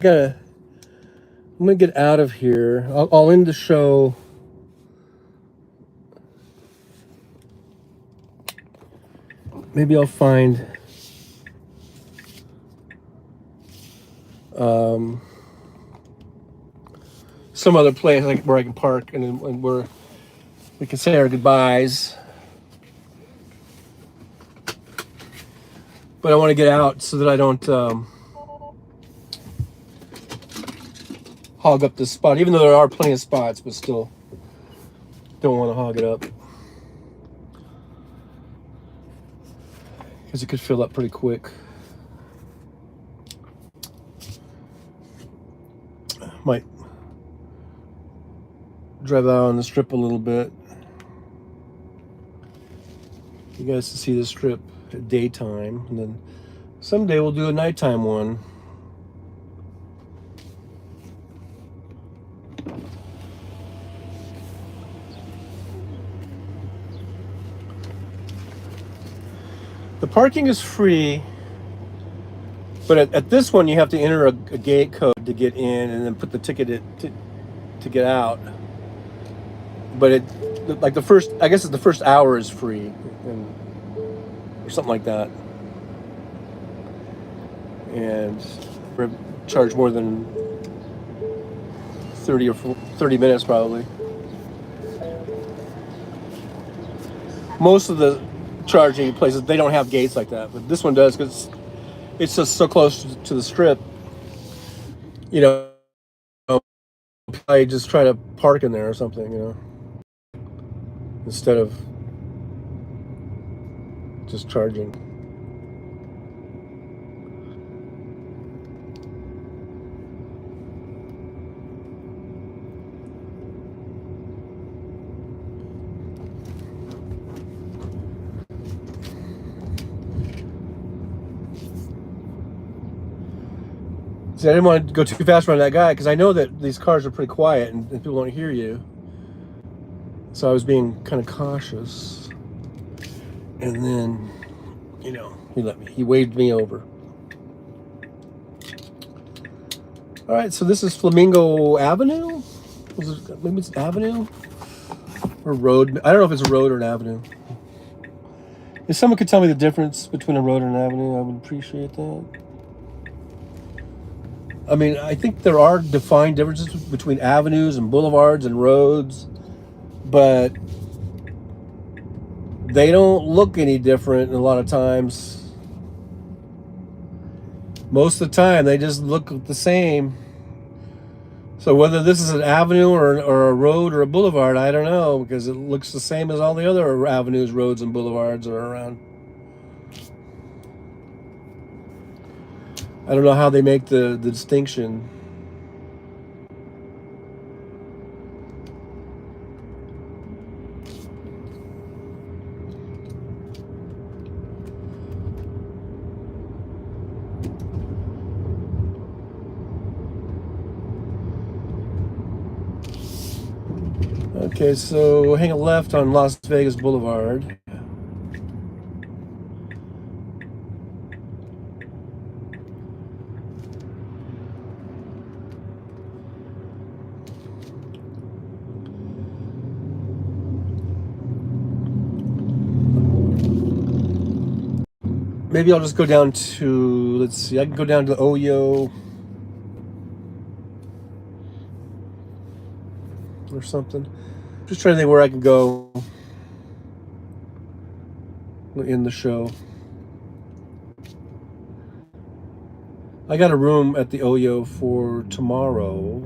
I'm gonna get out of here. I'll end the show. Maybe I'll find some other place like where I can park and where we can say our goodbyes. But I want to get out so that I don't hog up this spot, even though there are plenty of spots, but still don't want to hog it up because it could fill up pretty quick. Might drive out on the strip a little bit. You guys can see the strip at daytime, and then someday we'll do a nighttime one. The parking is free, but at this one you have to enter a gate code to get in, and then put the ticket to get out. But like I guess the first hour is free, or something like that, and we're charged more than 30 minutes probably. Most of the charging places, they don't have gates like that, but this one does because it's just so close to the strip. You know, I just try to park in there or something, you know, instead of just charging. See, I didn't want to go too fast around that guy because I know that these cars are pretty quiet and people don't hear you. So I was being kind of cautious. And then, you know, he waved me over. All right, so this is Flamingo Avenue? Maybe it's Avenue? or road. I don't know if it's a road or an avenue. If someone could tell me the difference between a road and an avenue, I would appreciate that. I mean, I think there are defined differences between avenues and boulevards and roads, but they don't look any different a lot of times. Most of the time, they just look the same. So whether this is an avenue or a road or a boulevard, I don't know, because it looks the same as all the other avenues, roads, and boulevards that are around. I don't know how they make the distinction. Okay, so hang a left on Las Vegas Boulevard. Maybe I'll just go down to, let's see, I can go down to Oyo or something. Just trying to think where I can go in the show. I got a room at the Oyo for tomorrow,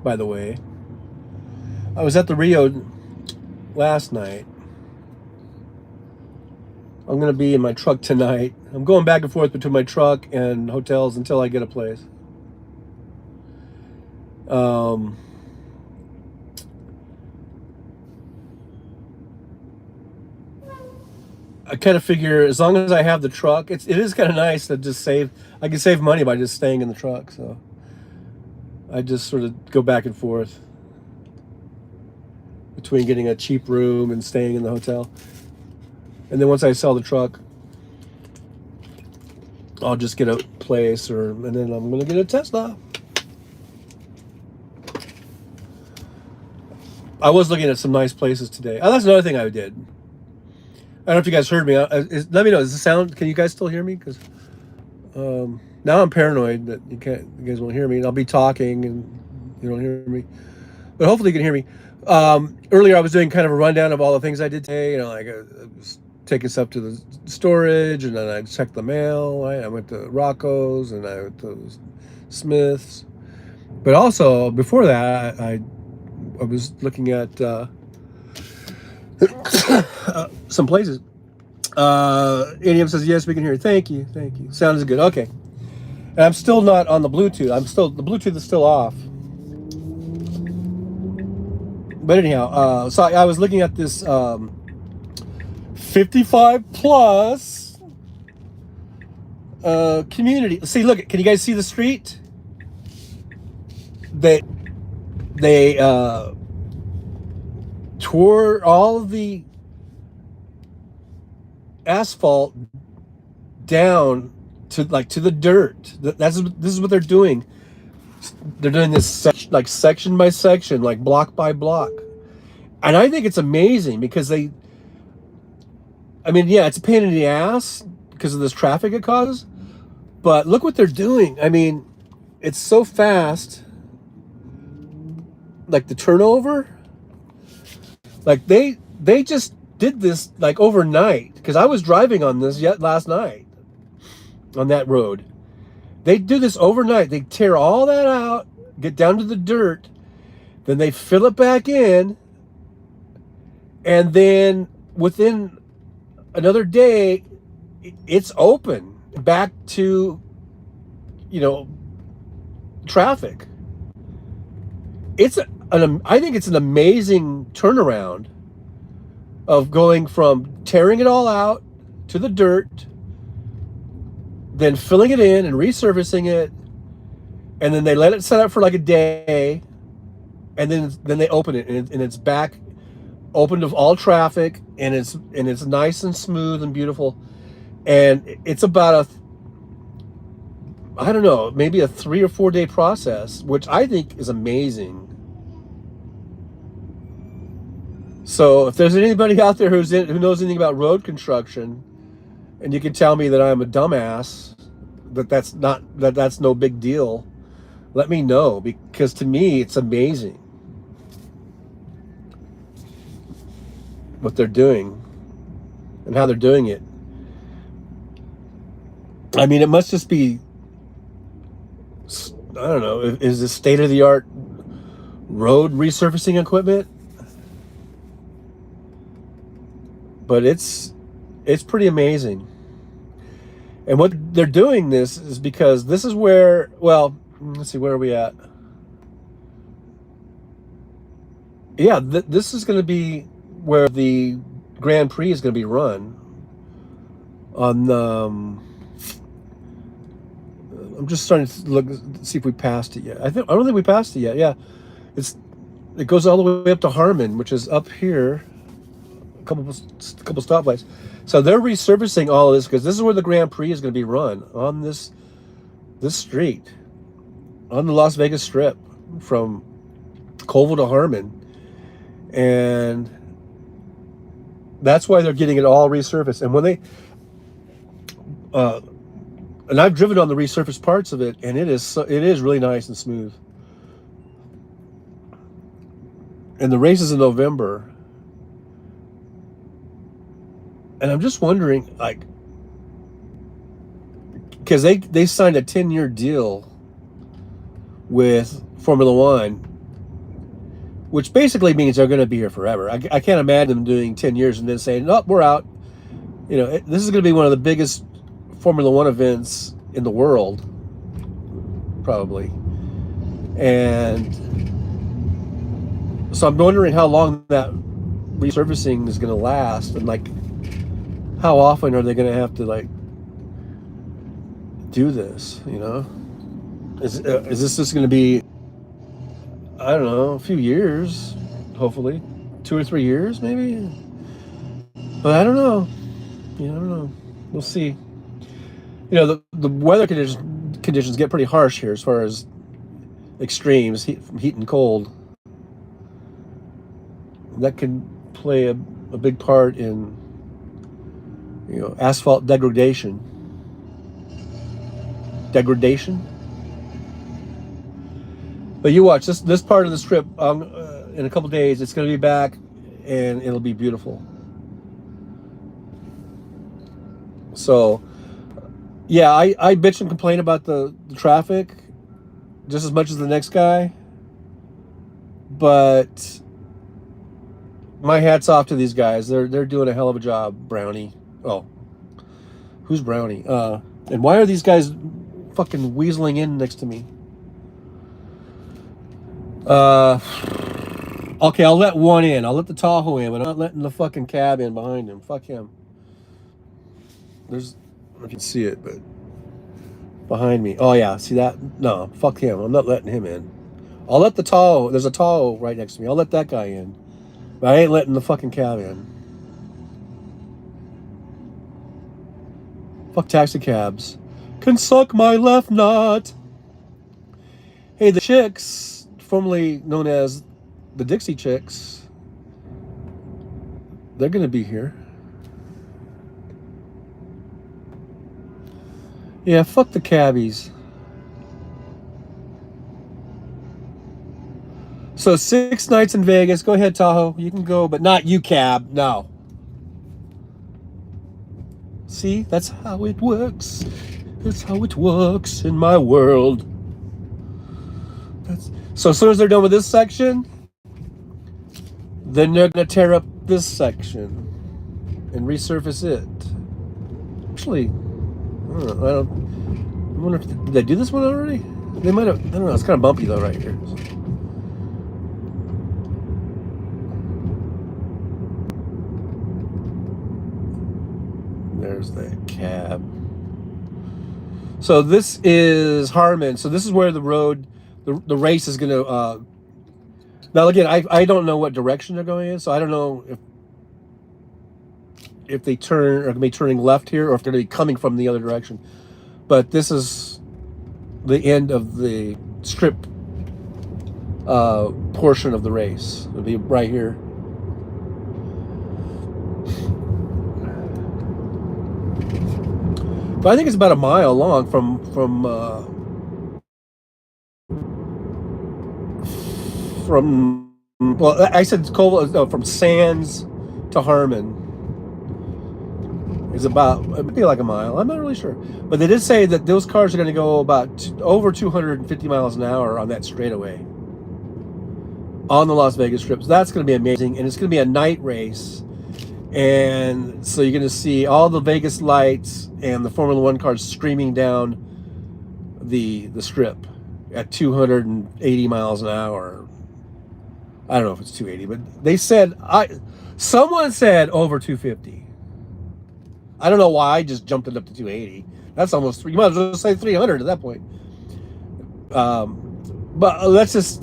by the way. I was at the Rio last night. I'm going to be in my truck tonight. I'm going back and forth between my truck and hotels until I get a place. I kind of figure as long as I have the truck, it is kind of nice to just save. I can save money by just staying in the truck. So I just sort of go back and forth between getting a cheap room and staying in the hotel. And then once I sell the truck, I'll just get a place, and then I'm going to get a Tesla. I was looking at some nice places today. Oh, that's another thing I did. I don't know if you guys heard me. Let me know. Is the sound? Can you guys still hear me? Because now I'm paranoid that you guys won't hear me, and I'll be talking and you don't hear me. But hopefully you can hear me. Earlier I was doing kind of a rundown of all the things I did today. Like I was taking stuff to the storage, and then I checked the mail. I went to Rocco's, and I went to Smith's. But also before that, I was looking at some places. Idiom says yes, we can hear you. Thank you. Sounds good. Okay. And I'm still not on the Bluetooth. The Bluetooth is still off. But anyhow, so I was looking at this 55 plus community. See, look, can you guys see the street? They tore all the asphalt down to the dirt. This is what they're doing. They're doing this section by section, like block by block. And I think it's amazing because it's a pain in the ass because of this traffic it causes. But look what they're doing. I mean, it's so fast. Like the turnover. Like they just did this like overnight, because I was driving on this last night on that road. They do this overnight. They tear all that out, get down to the dirt, then they fill it back in, and then within another day, it's open back to, traffic. I think it's an amazing turnaround of going from tearing it all out to the dirt, then filling it in and resurfacing it, and then they let it set up for like a day, and then they open it, and it's back open to all traffic, and it's nice and smooth and beautiful, and it's about maybe a 3 or 4 day process, which I think is amazing. So if there's anybody out there who knows anything about road construction, and you can tell me that I'm a dumbass, that's no big deal, let me know, because to me it's amazing what they're doing and how they're doing it. I mean, it must just be, I don't know, is this state of the art road resurfacing equipment? But it's pretty amazing. And what they're doing this is because this is where, well, let's see, where are we at? Yeah, this is going to be where the Grand Prix is going to be run on. I'm just starting to look, see if we passed it yet. I don't think we passed it yet. Yeah, it goes all the way up to Harmon, which is up here, a couple stoplights. So they're resurfacing all of this because this is where the Grand Prix is going to be run, on this street, on the Las Vegas Strip, from Colville to Harmon. And that's why they're getting it all resurfaced. And when they and I've driven on the resurfaced parts of it, and it is really nice and smooth. And the race is in November, and I'm just wondering, like, because they signed a 10-year deal with Formula One, which basically means they're going to be here forever. I can't imagine them doing 10 years and then saying, "Oh, we're out." You know, this is going to be one of the biggest Formula One events in the world, probably. And so I'm wondering how long that resurfacing is going to last, and like, how often are they going to have to like do this? You know, is this just going to be, I don't know, a few years, hopefully 2 or 3 years maybe, but I don't know. I don't know. We'll see. You know, the weather conditions get pretty harsh here as far as extremes, heat and cold. That can play a big part in, asphalt degradation. But you watch this part of the strip. In a couple days, it's going to be back, and it'll be beautiful. So, yeah, I bitch and complain about the traffic just as much as the next guy. But my hat's off to these guys. They're doing a hell of a job. Brownie. Oh, who's Brownie? And why are these guys fucking weaseling in next to me? Okay, I'll let one in. I'll let the Tahoe in, but I'm not letting the fucking cab in behind him. Fuck him. I don't know if you can see it, but behind me. Oh yeah, see that? No, fuck him. I'm not letting him in. I'll let the Tahoe. There's a Tahoe right next to me. I'll let that guy in, but I ain't letting the fucking cab in. Fuck taxi cabs. Can suck my left nut. Hey, the Chicks, formerly known as the Dixie Chicks, they're gonna be here. Yeah, fuck the cabbies. So 6 nights in Vegas. Go ahead, Tahoe. You can go, but not you, cab. No. See, that's how it works. That's how it works in my world. So as soon as they're done with this section, then they're gonna tear up this section and resurface it. Actually, I wonder if did they do this one already? They might have. I don't know. It's kind of bumpy though, right here. There's the cab. So this is Harmon. So this is where the road, the race is going to. Now again, I don't know what direction they're going in, so I don't know if they are going to be turning left here or if they're going to be coming from the other direction. But this is the end of the strip portion of the race. It'll be right here. But I think it's about a mile long from well, I said Cole, no, from Sands to Harmon is about, it might be like a mile. I'm not really sure, but they did say that those cars are going to go about over 250 miles an hour on that straightaway on the Las Vegas Strip. So that's going to be amazing, and it's going to be a night race. And so you're going to see all the Vegas lights and the Formula One cars streaming down the strip at 280 miles an hour. I don't know if it's 280, but they said someone said over 250. I don't know why I just jumped it up to 280. That's almost three. You might as well say 300 at that point. But let's just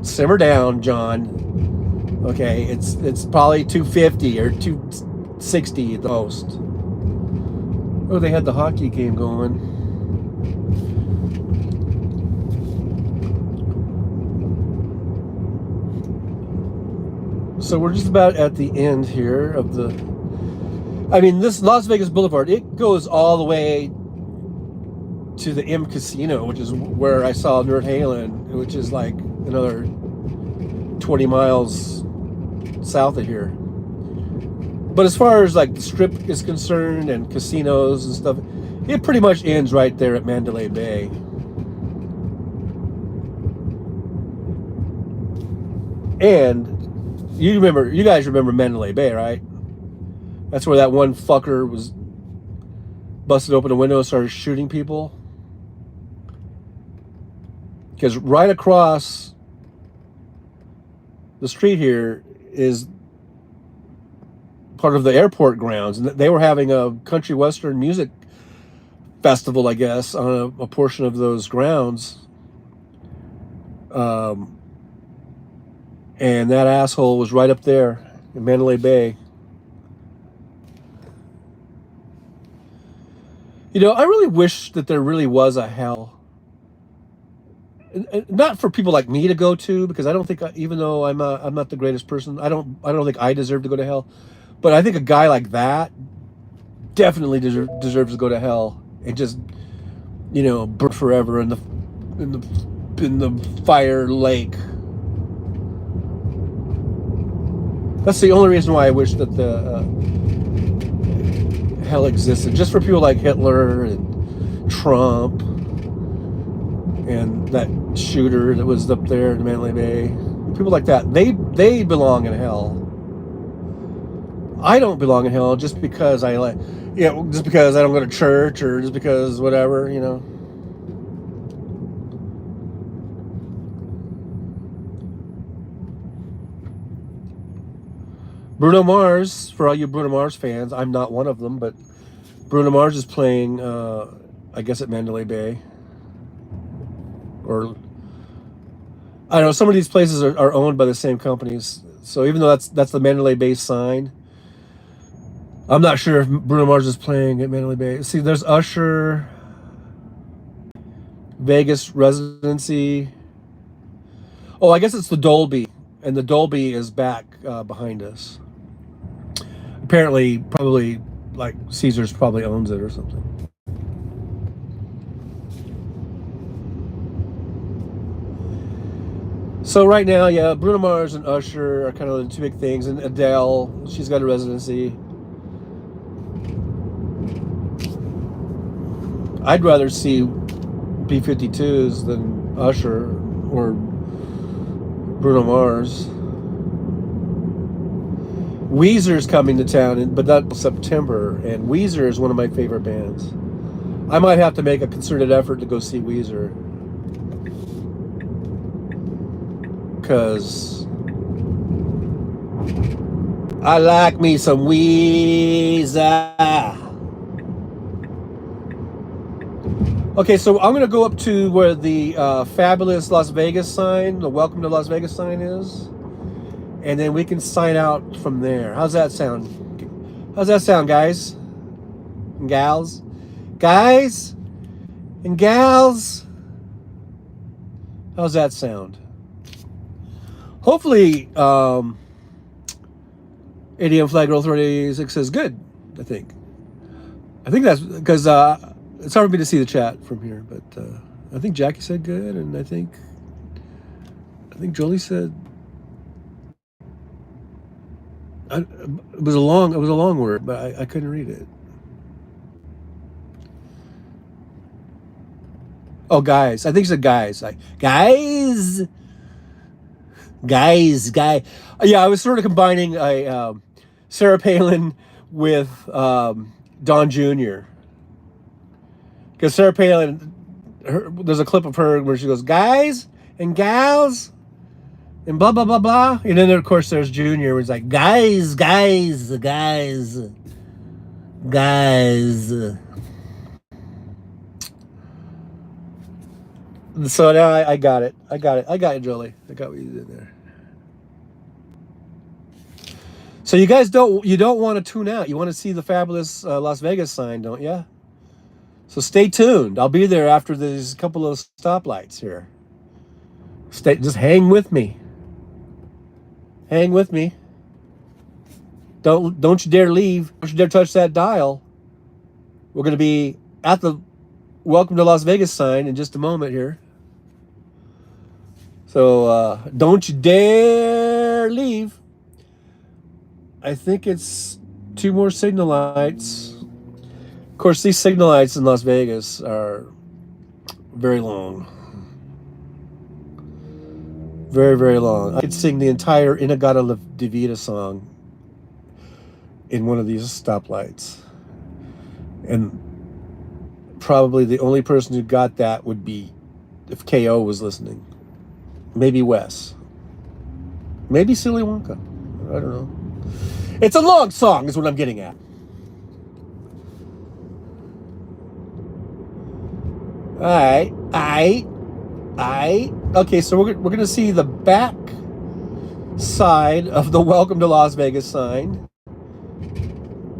simmer down, John. Okay, it's probably 250 or 260 at the most. Oh, they had the hockey game going. So we're just about at the end here of the. I mean, this Las Vegas Boulevard, it goes all the way to the M Casino, which is where I saw Nerd Halen, which is like another 20 miles south of here. But as far as like the strip is concerned and casinos and stuff, it pretty much ends right there at Mandalay Bay. And you guys remember Mandalay Bay, right? That's where that one fucker was busted open a window and started shooting people. Because right across the street here is part of the airport grounds, and they were having a country western music festival, I guess, on a portion of those grounds. And that asshole was right up there in Mandalay Bay. You know, I really wish that there really was a hell. Not for people like me to go to, because I don't think, even though I'm not the greatest person, I don't think I deserve to go to hell. But I think a guy like that definitely deserves to go to hell and just, burn forever in the fire lake. That's the only reason why I wish that the hell existed, just for people like Hitler and Trump and that shooter that was up there in Mandalay Bay. People like that, they belong in hell. I don't belong in hell just because just because I don't go to church, or just because whatever, Bruno Mars, for all you Bruno Mars fans, I'm not one of them, but Bruno Mars is playing, I guess, at Mandalay Bay. Or, I don't know, some of these places are owned by the same companies. So even though that's the Mandalay Bay sign, I'm not sure if Bruno Mars is playing at Mandalay Bay. See, there's Usher, Vegas Residency. Oh, I guess it's the Dolby, and the Dolby is back behind us. Apparently, probably, like, Caesars probably owns it or something. So right now, yeah, Bruno Mars and Usher are kind of the two big things, and Adele, she's got a residency. I'd rather see B-52s than Usher or Bruno Mars. Weezer's coming to town, but not September, and Weezer is one of my favorite bands. I might have to make a concerted effort to go see Weezer, because I like me some Weezer. Okay, so I'm going to go up to where the fabulous Las Vegas sign, the Welcome to Las Vegas sign is, and then we can sign out from there. How's that sound? How's that sound, guys and gals? Guys and gals? How's that sound? Hopefully, ADM Flag Roll 36 is good, I think. I think that's because it's hard for me to see the chat from here, but I think Jackie said good, and I think Jolie said it was a long word, but I couldn't read it. Oh, guys, I think she said guys. Guy. Yeah, I was sort of combining a Sarah Palin with Don Jr. Because Sarah Palin, there's a clip of her where she goes, guys and gals, and blah, blah, blah, blah. And then, of course, there's Junior, where it's like, guys. So now I got it. I got it, Jolie. I got what you did there. So you guys don't want to tune out. You want to see the fabulous Las Vegas sign, don't you? So stay tuned. I'll be there after these couple of stoplights here. Just hang with me. Hang with me. Don't you dare leave. Don't you dare touch that dial. We're going to be at the Welcome to Las Vegas sign in just a moment here. So don't you dare leave. I think it's 2 more signal lights. Of course, these signal lights in Las Vegas are very long. Very, very long. I could sing the entire Inagata La Divina song in one of these stoplights. And probably the only person who got that would be if KO was listening. Maybe Wes. Maybe Silly Wonka. I don't know. It's a long song is what I'm getting at. All right. Okay, so we're going to see the back side of the Welcome to Las Vegas sign,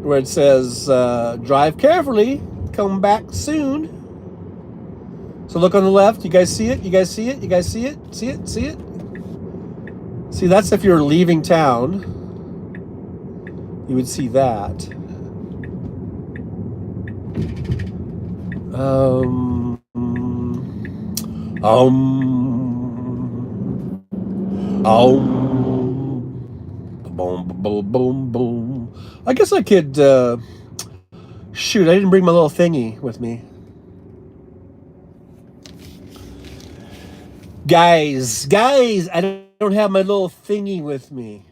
where it says, drive carefully, come back soon. So look on the left. You guys see it? See it? See, that's if you're leaving town. You would see that. Boom. I guess I could, shoot, I didn't bring my little thingy with me. Guys, I don't have my little thingy with me.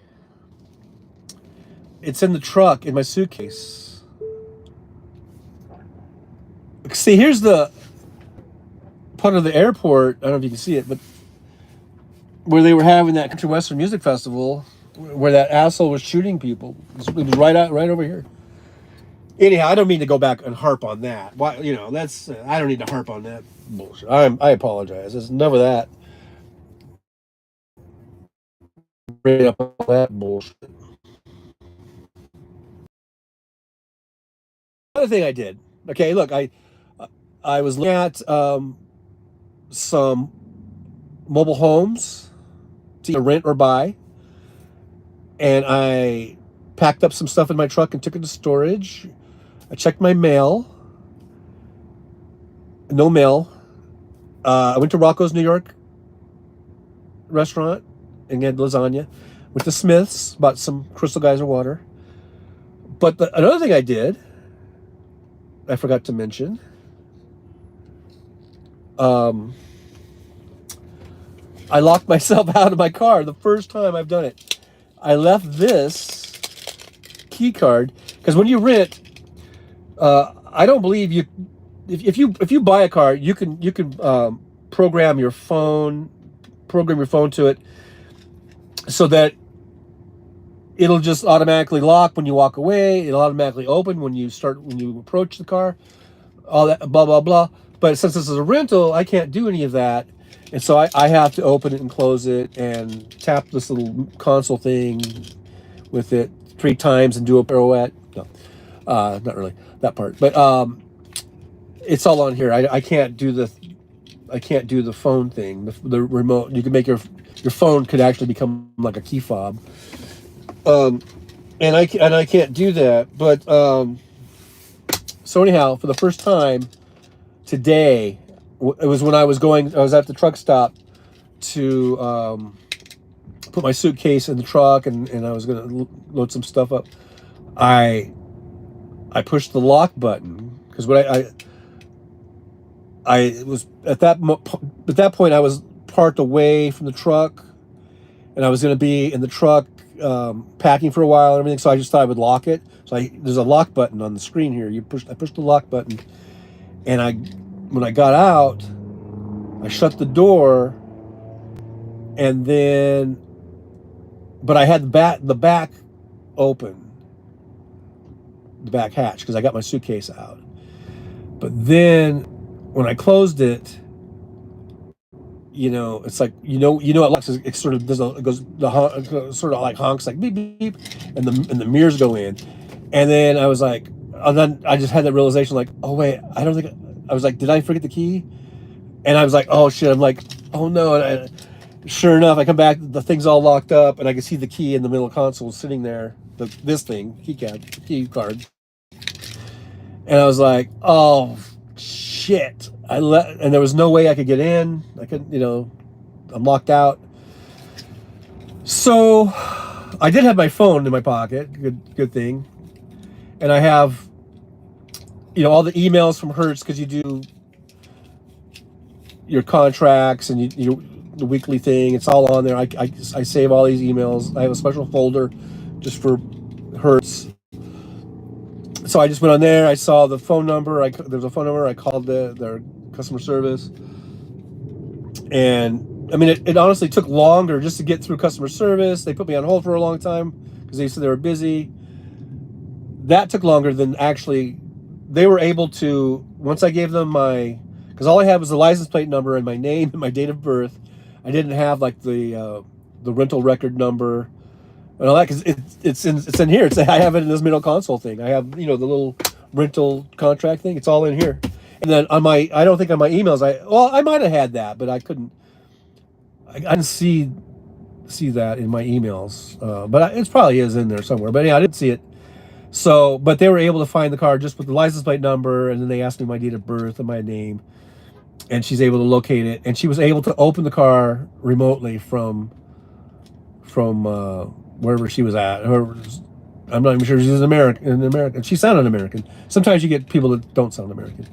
It's in the truck, in my suitcase. See, here's the part of the airport, I don't know if you can see it, but where they were having that Country Western Music Festival, where that asshole was shooting people. It was right over here. Anyhow, I don't mean to go back and harp on that. Why, that's I don't need to harp on that bullshit. I apologize. There's enough of that. Bring up all that bullshit. Another thing I did. Okay, look, I was looking at some mobile homes to rent or buy, and I packed up some stuff in my truck and took it to storage. I checked my mail. No mail. I went to Rocco's New York restaurant and had lasagna. Went to Smith's, bought some Crystal Geyser water. But another thing I did, I forgot to mention, I locked myself out of my car the first time I've done it. I left this key card because when you rent, I don't believe you. If you buy a car, you can program your phone to it so that it'll just automatically lock when you walk away. It'll automatically open when you approach the car. All that blah blah blah. But since this is a rental, I can't do any of that. And so I have to open it and close it and tap this little console thing with it 3 times and do a pirouette. No, not really that part. But it's all on here. I can't do the phone thing. The remote. You can make your phone could actually become like a key fob. And I can't do that. But So anyhow, for the first time today, it was when I was at the truck stop to put my suitcase in the truck, and I was going to load some stuff up. I pushed the lock button because what I was at that point I was parked away from the truck, and I was going to be in the truck packing for a while and everything. So I just thought I would lock it. So there's a lock button on the screen here. I pushed the lock button, and when I got out, I shut the door, and then, but I had the back open, the back hatch, because I got my suitcase out. But then when I closed it, it's like it locks. It sort of sort of like honks, like beep beep, and the mirrors go in, and then I was like, and then I just had that realization, like, oh wait, I don't think I was like, did I forget the key? And I was like, oh shit, I'm like, oh no, and sure enough, I come back, the thing's all locked up, and I can see the key in the middle console sitting there, this thing, key card, and I was like, oh shit. And there was no way I could get in. I couldn't, I'm locked out. So I did have my phone in my pocket. Good thing. And I have, all the emails from Hertz, because you do your contracts and the weekly thing. It's all on there. I save all these emails. I have a special folder just for Hertz. So I just went on there. I saw the phone number. There was a phone number. I called their customer service, and I mean, it honestly took longer just to get through customer service. They put me on hold for a long time because they said they were busy. That took longer than actually. They were able to, once I gave them because all I had was the license plate number and my name and my date of birth. I didn't have like the rental record number and all that, because it's in here. I have it in this middle console thing. I have the little rental contract thing. It's all in here. And then I don't think on my emails I might have had that, but I couldn't. I didn't see that in my emails, but it probably is in there somewhere. But yeah, I didn't see it. So, but they were able to find the car just with the license plate number, and then they asked me my date of birth and my name, and she's able to locate it, and she was able to open the car remotely from wherever she was at. I'm not even sure she's American. She sounded American. Sometimes you get people that don't sound American.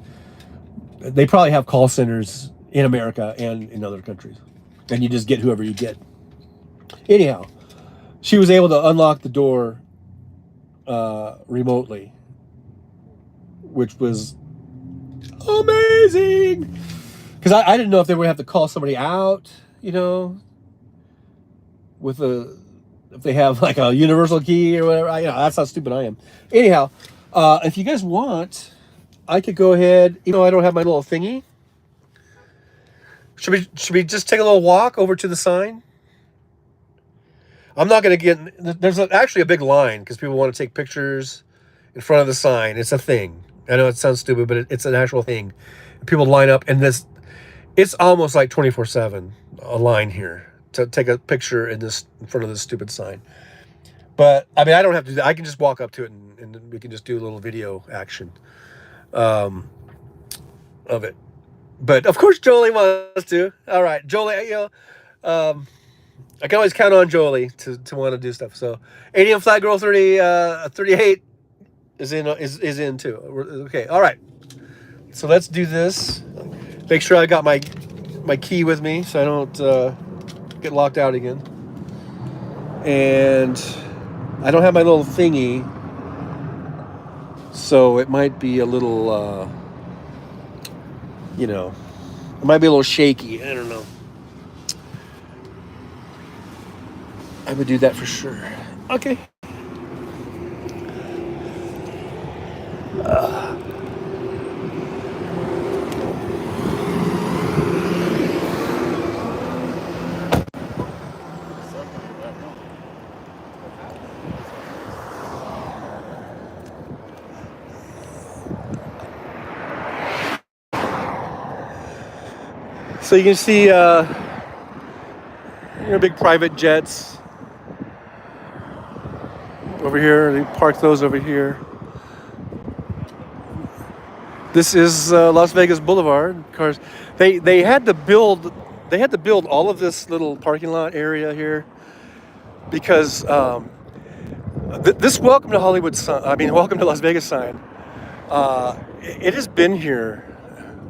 They probably have call centers in America and in other countries, and you just get whoever you get. Anyhow, she was able to unlock the door remotely, which was amazing, because I didn't know if they would have to call somebody out, with if they have like a universal key or whatever. That's how stupid I am. Anyhow, if you guys want, I could go ahead. I don't have my little thingy. Should we just take a little walk over to the sign? I'm not going to get. There's actually a big line because people want to take pictures in front of the sign. It's a thing. I know it sounds stupid, but it's an actual thing. People line up, and it's almost like 24/7 a line here to take a picture in front of this stupid sign. But I mean, I don't have to do that. I can just walk up to it, and we can just do a little video action of it. But of course, Jolie wants to. All right, Jolie, I can always count on Jolie to want to do stuff. So, ADM Flat Girl 38 is in too. Okay, all right. So let's do this. Make sure I got my key with me so I don't get locked out again. And I don't have my little thingy, so it might be a little, it might be a little shaky. I don't know. I would do that for sure. Okay. So you can see big private jets over here. They park those over here. This is Las Vegas Boulevard. Cars, they had to build all of this little parking lot area here because this "Welcome to Hollywood" sign, I mean, "Welcome to Las Vegas" sign. It has been here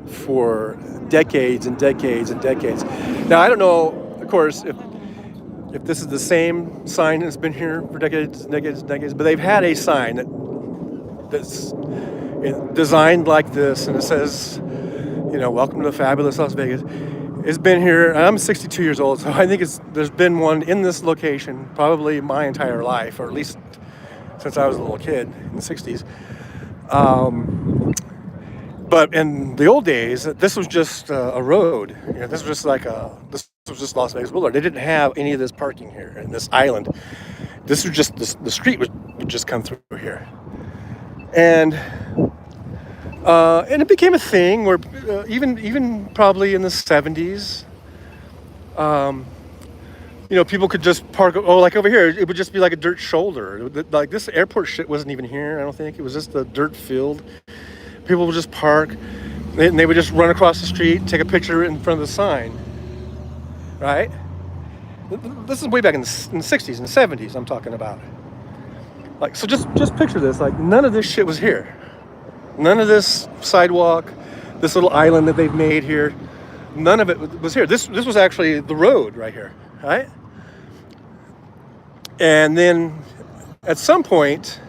for decades and decades and decades. Now I don't know, of course, if this is the same sign that's been here for decades and decades and decades, but they've had a sign that's designed like this, and it says, "Welcome to fabulous Las Vegas." It's been here. I'm 62 years old, so I think there's been one in this location probably my entire life, or at least since I was a little kid in the 60s. But in the old days, this was just a road. This was just Las Vegas Boulevard. They didn't have any of this parking here in this island. This was just the street would just come through here, and it became a thing where even probably in the 70s, people could just park. Oh, like over here, it would just be like a dirt shoulder. Like this airport shit wasn't even here. I don't think it was just the dirt field. People would just park, and they would just run across the street, take a picture in front of the sign. Right? This is way back in the 60s and 70s. I'm talking about. Like, so just picture this. Like, none of this shit was here. None of this sidewalk, this little island that they've made here, none of it was here. This was actually the road right here, right? And then at some point,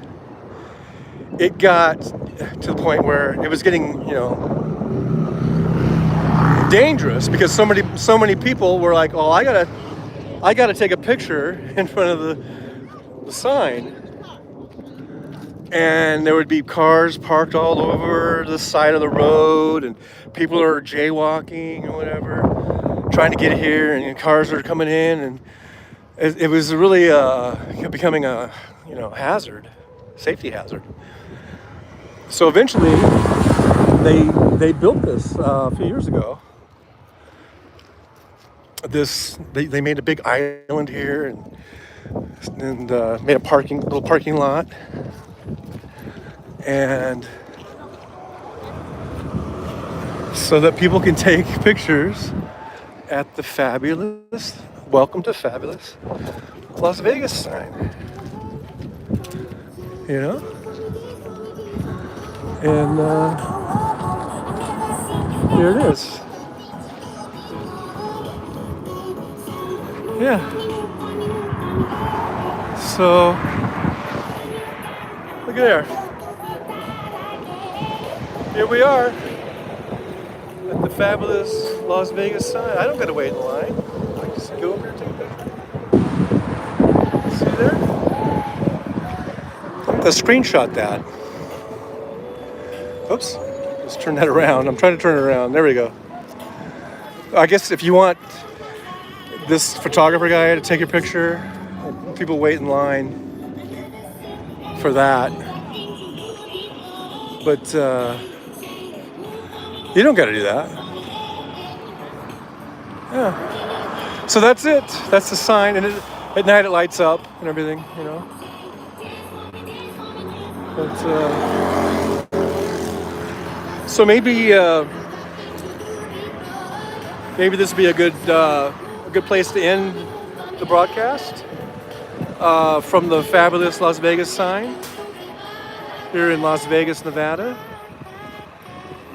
it got to the point where it was getting, dangerous because so many people were like, "Oh, I gotta take a picture in front of the sign." And there would be cars parked all over the side of the road, and people are jaywalking or whatever, trying to get here, and cars are coming in, and it was really becoming a hazard, safety hazard. So eventually, they built this a few years ago. They made a big island here and made a little parking lot. And so that people can take pictures at the fabulous "Welcome to Fabulous Las Vegas" sign. And here it is. Yeah. So look at there. Here we are at the fabulous Las Vegas sign. I don't gotta wait in line. I just go over here and take a picture. See there? Let's screenshot that. Oops. Let's turn that around. I'm trying to turn it around. There we go. I guess if you want this photographer guy to take your picture, people wait in line for that. But you don't got to do that. Yeah. So that's it. That's the sign, and at night it lights up and everything. But so maybe this would be a good place to end the broadcast from the fabulous Las Vegas sign here in Las Vegas, Nevada.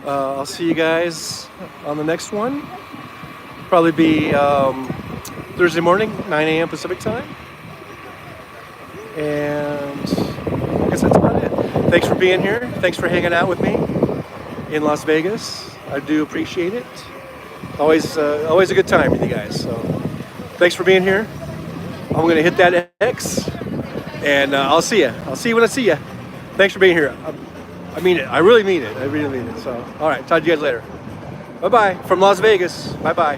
I'll see you guys on the next one. Probably be Thursday morning, 9 a.m. Pacific time. And I guess that's about it. Thanks for being here. Thanks for hanging out with me in Las Vegas. I do appreciate it. Always a good time with you guys. So thanks for being here. I'm going to hit that X, and I'll see you. I'll see you when I see you. Thanks for being here. I mean it. I really mean it. I really mean it. So, all right. Talk to you guys later. Bye-bye. From Las Vegas. Bye-bye.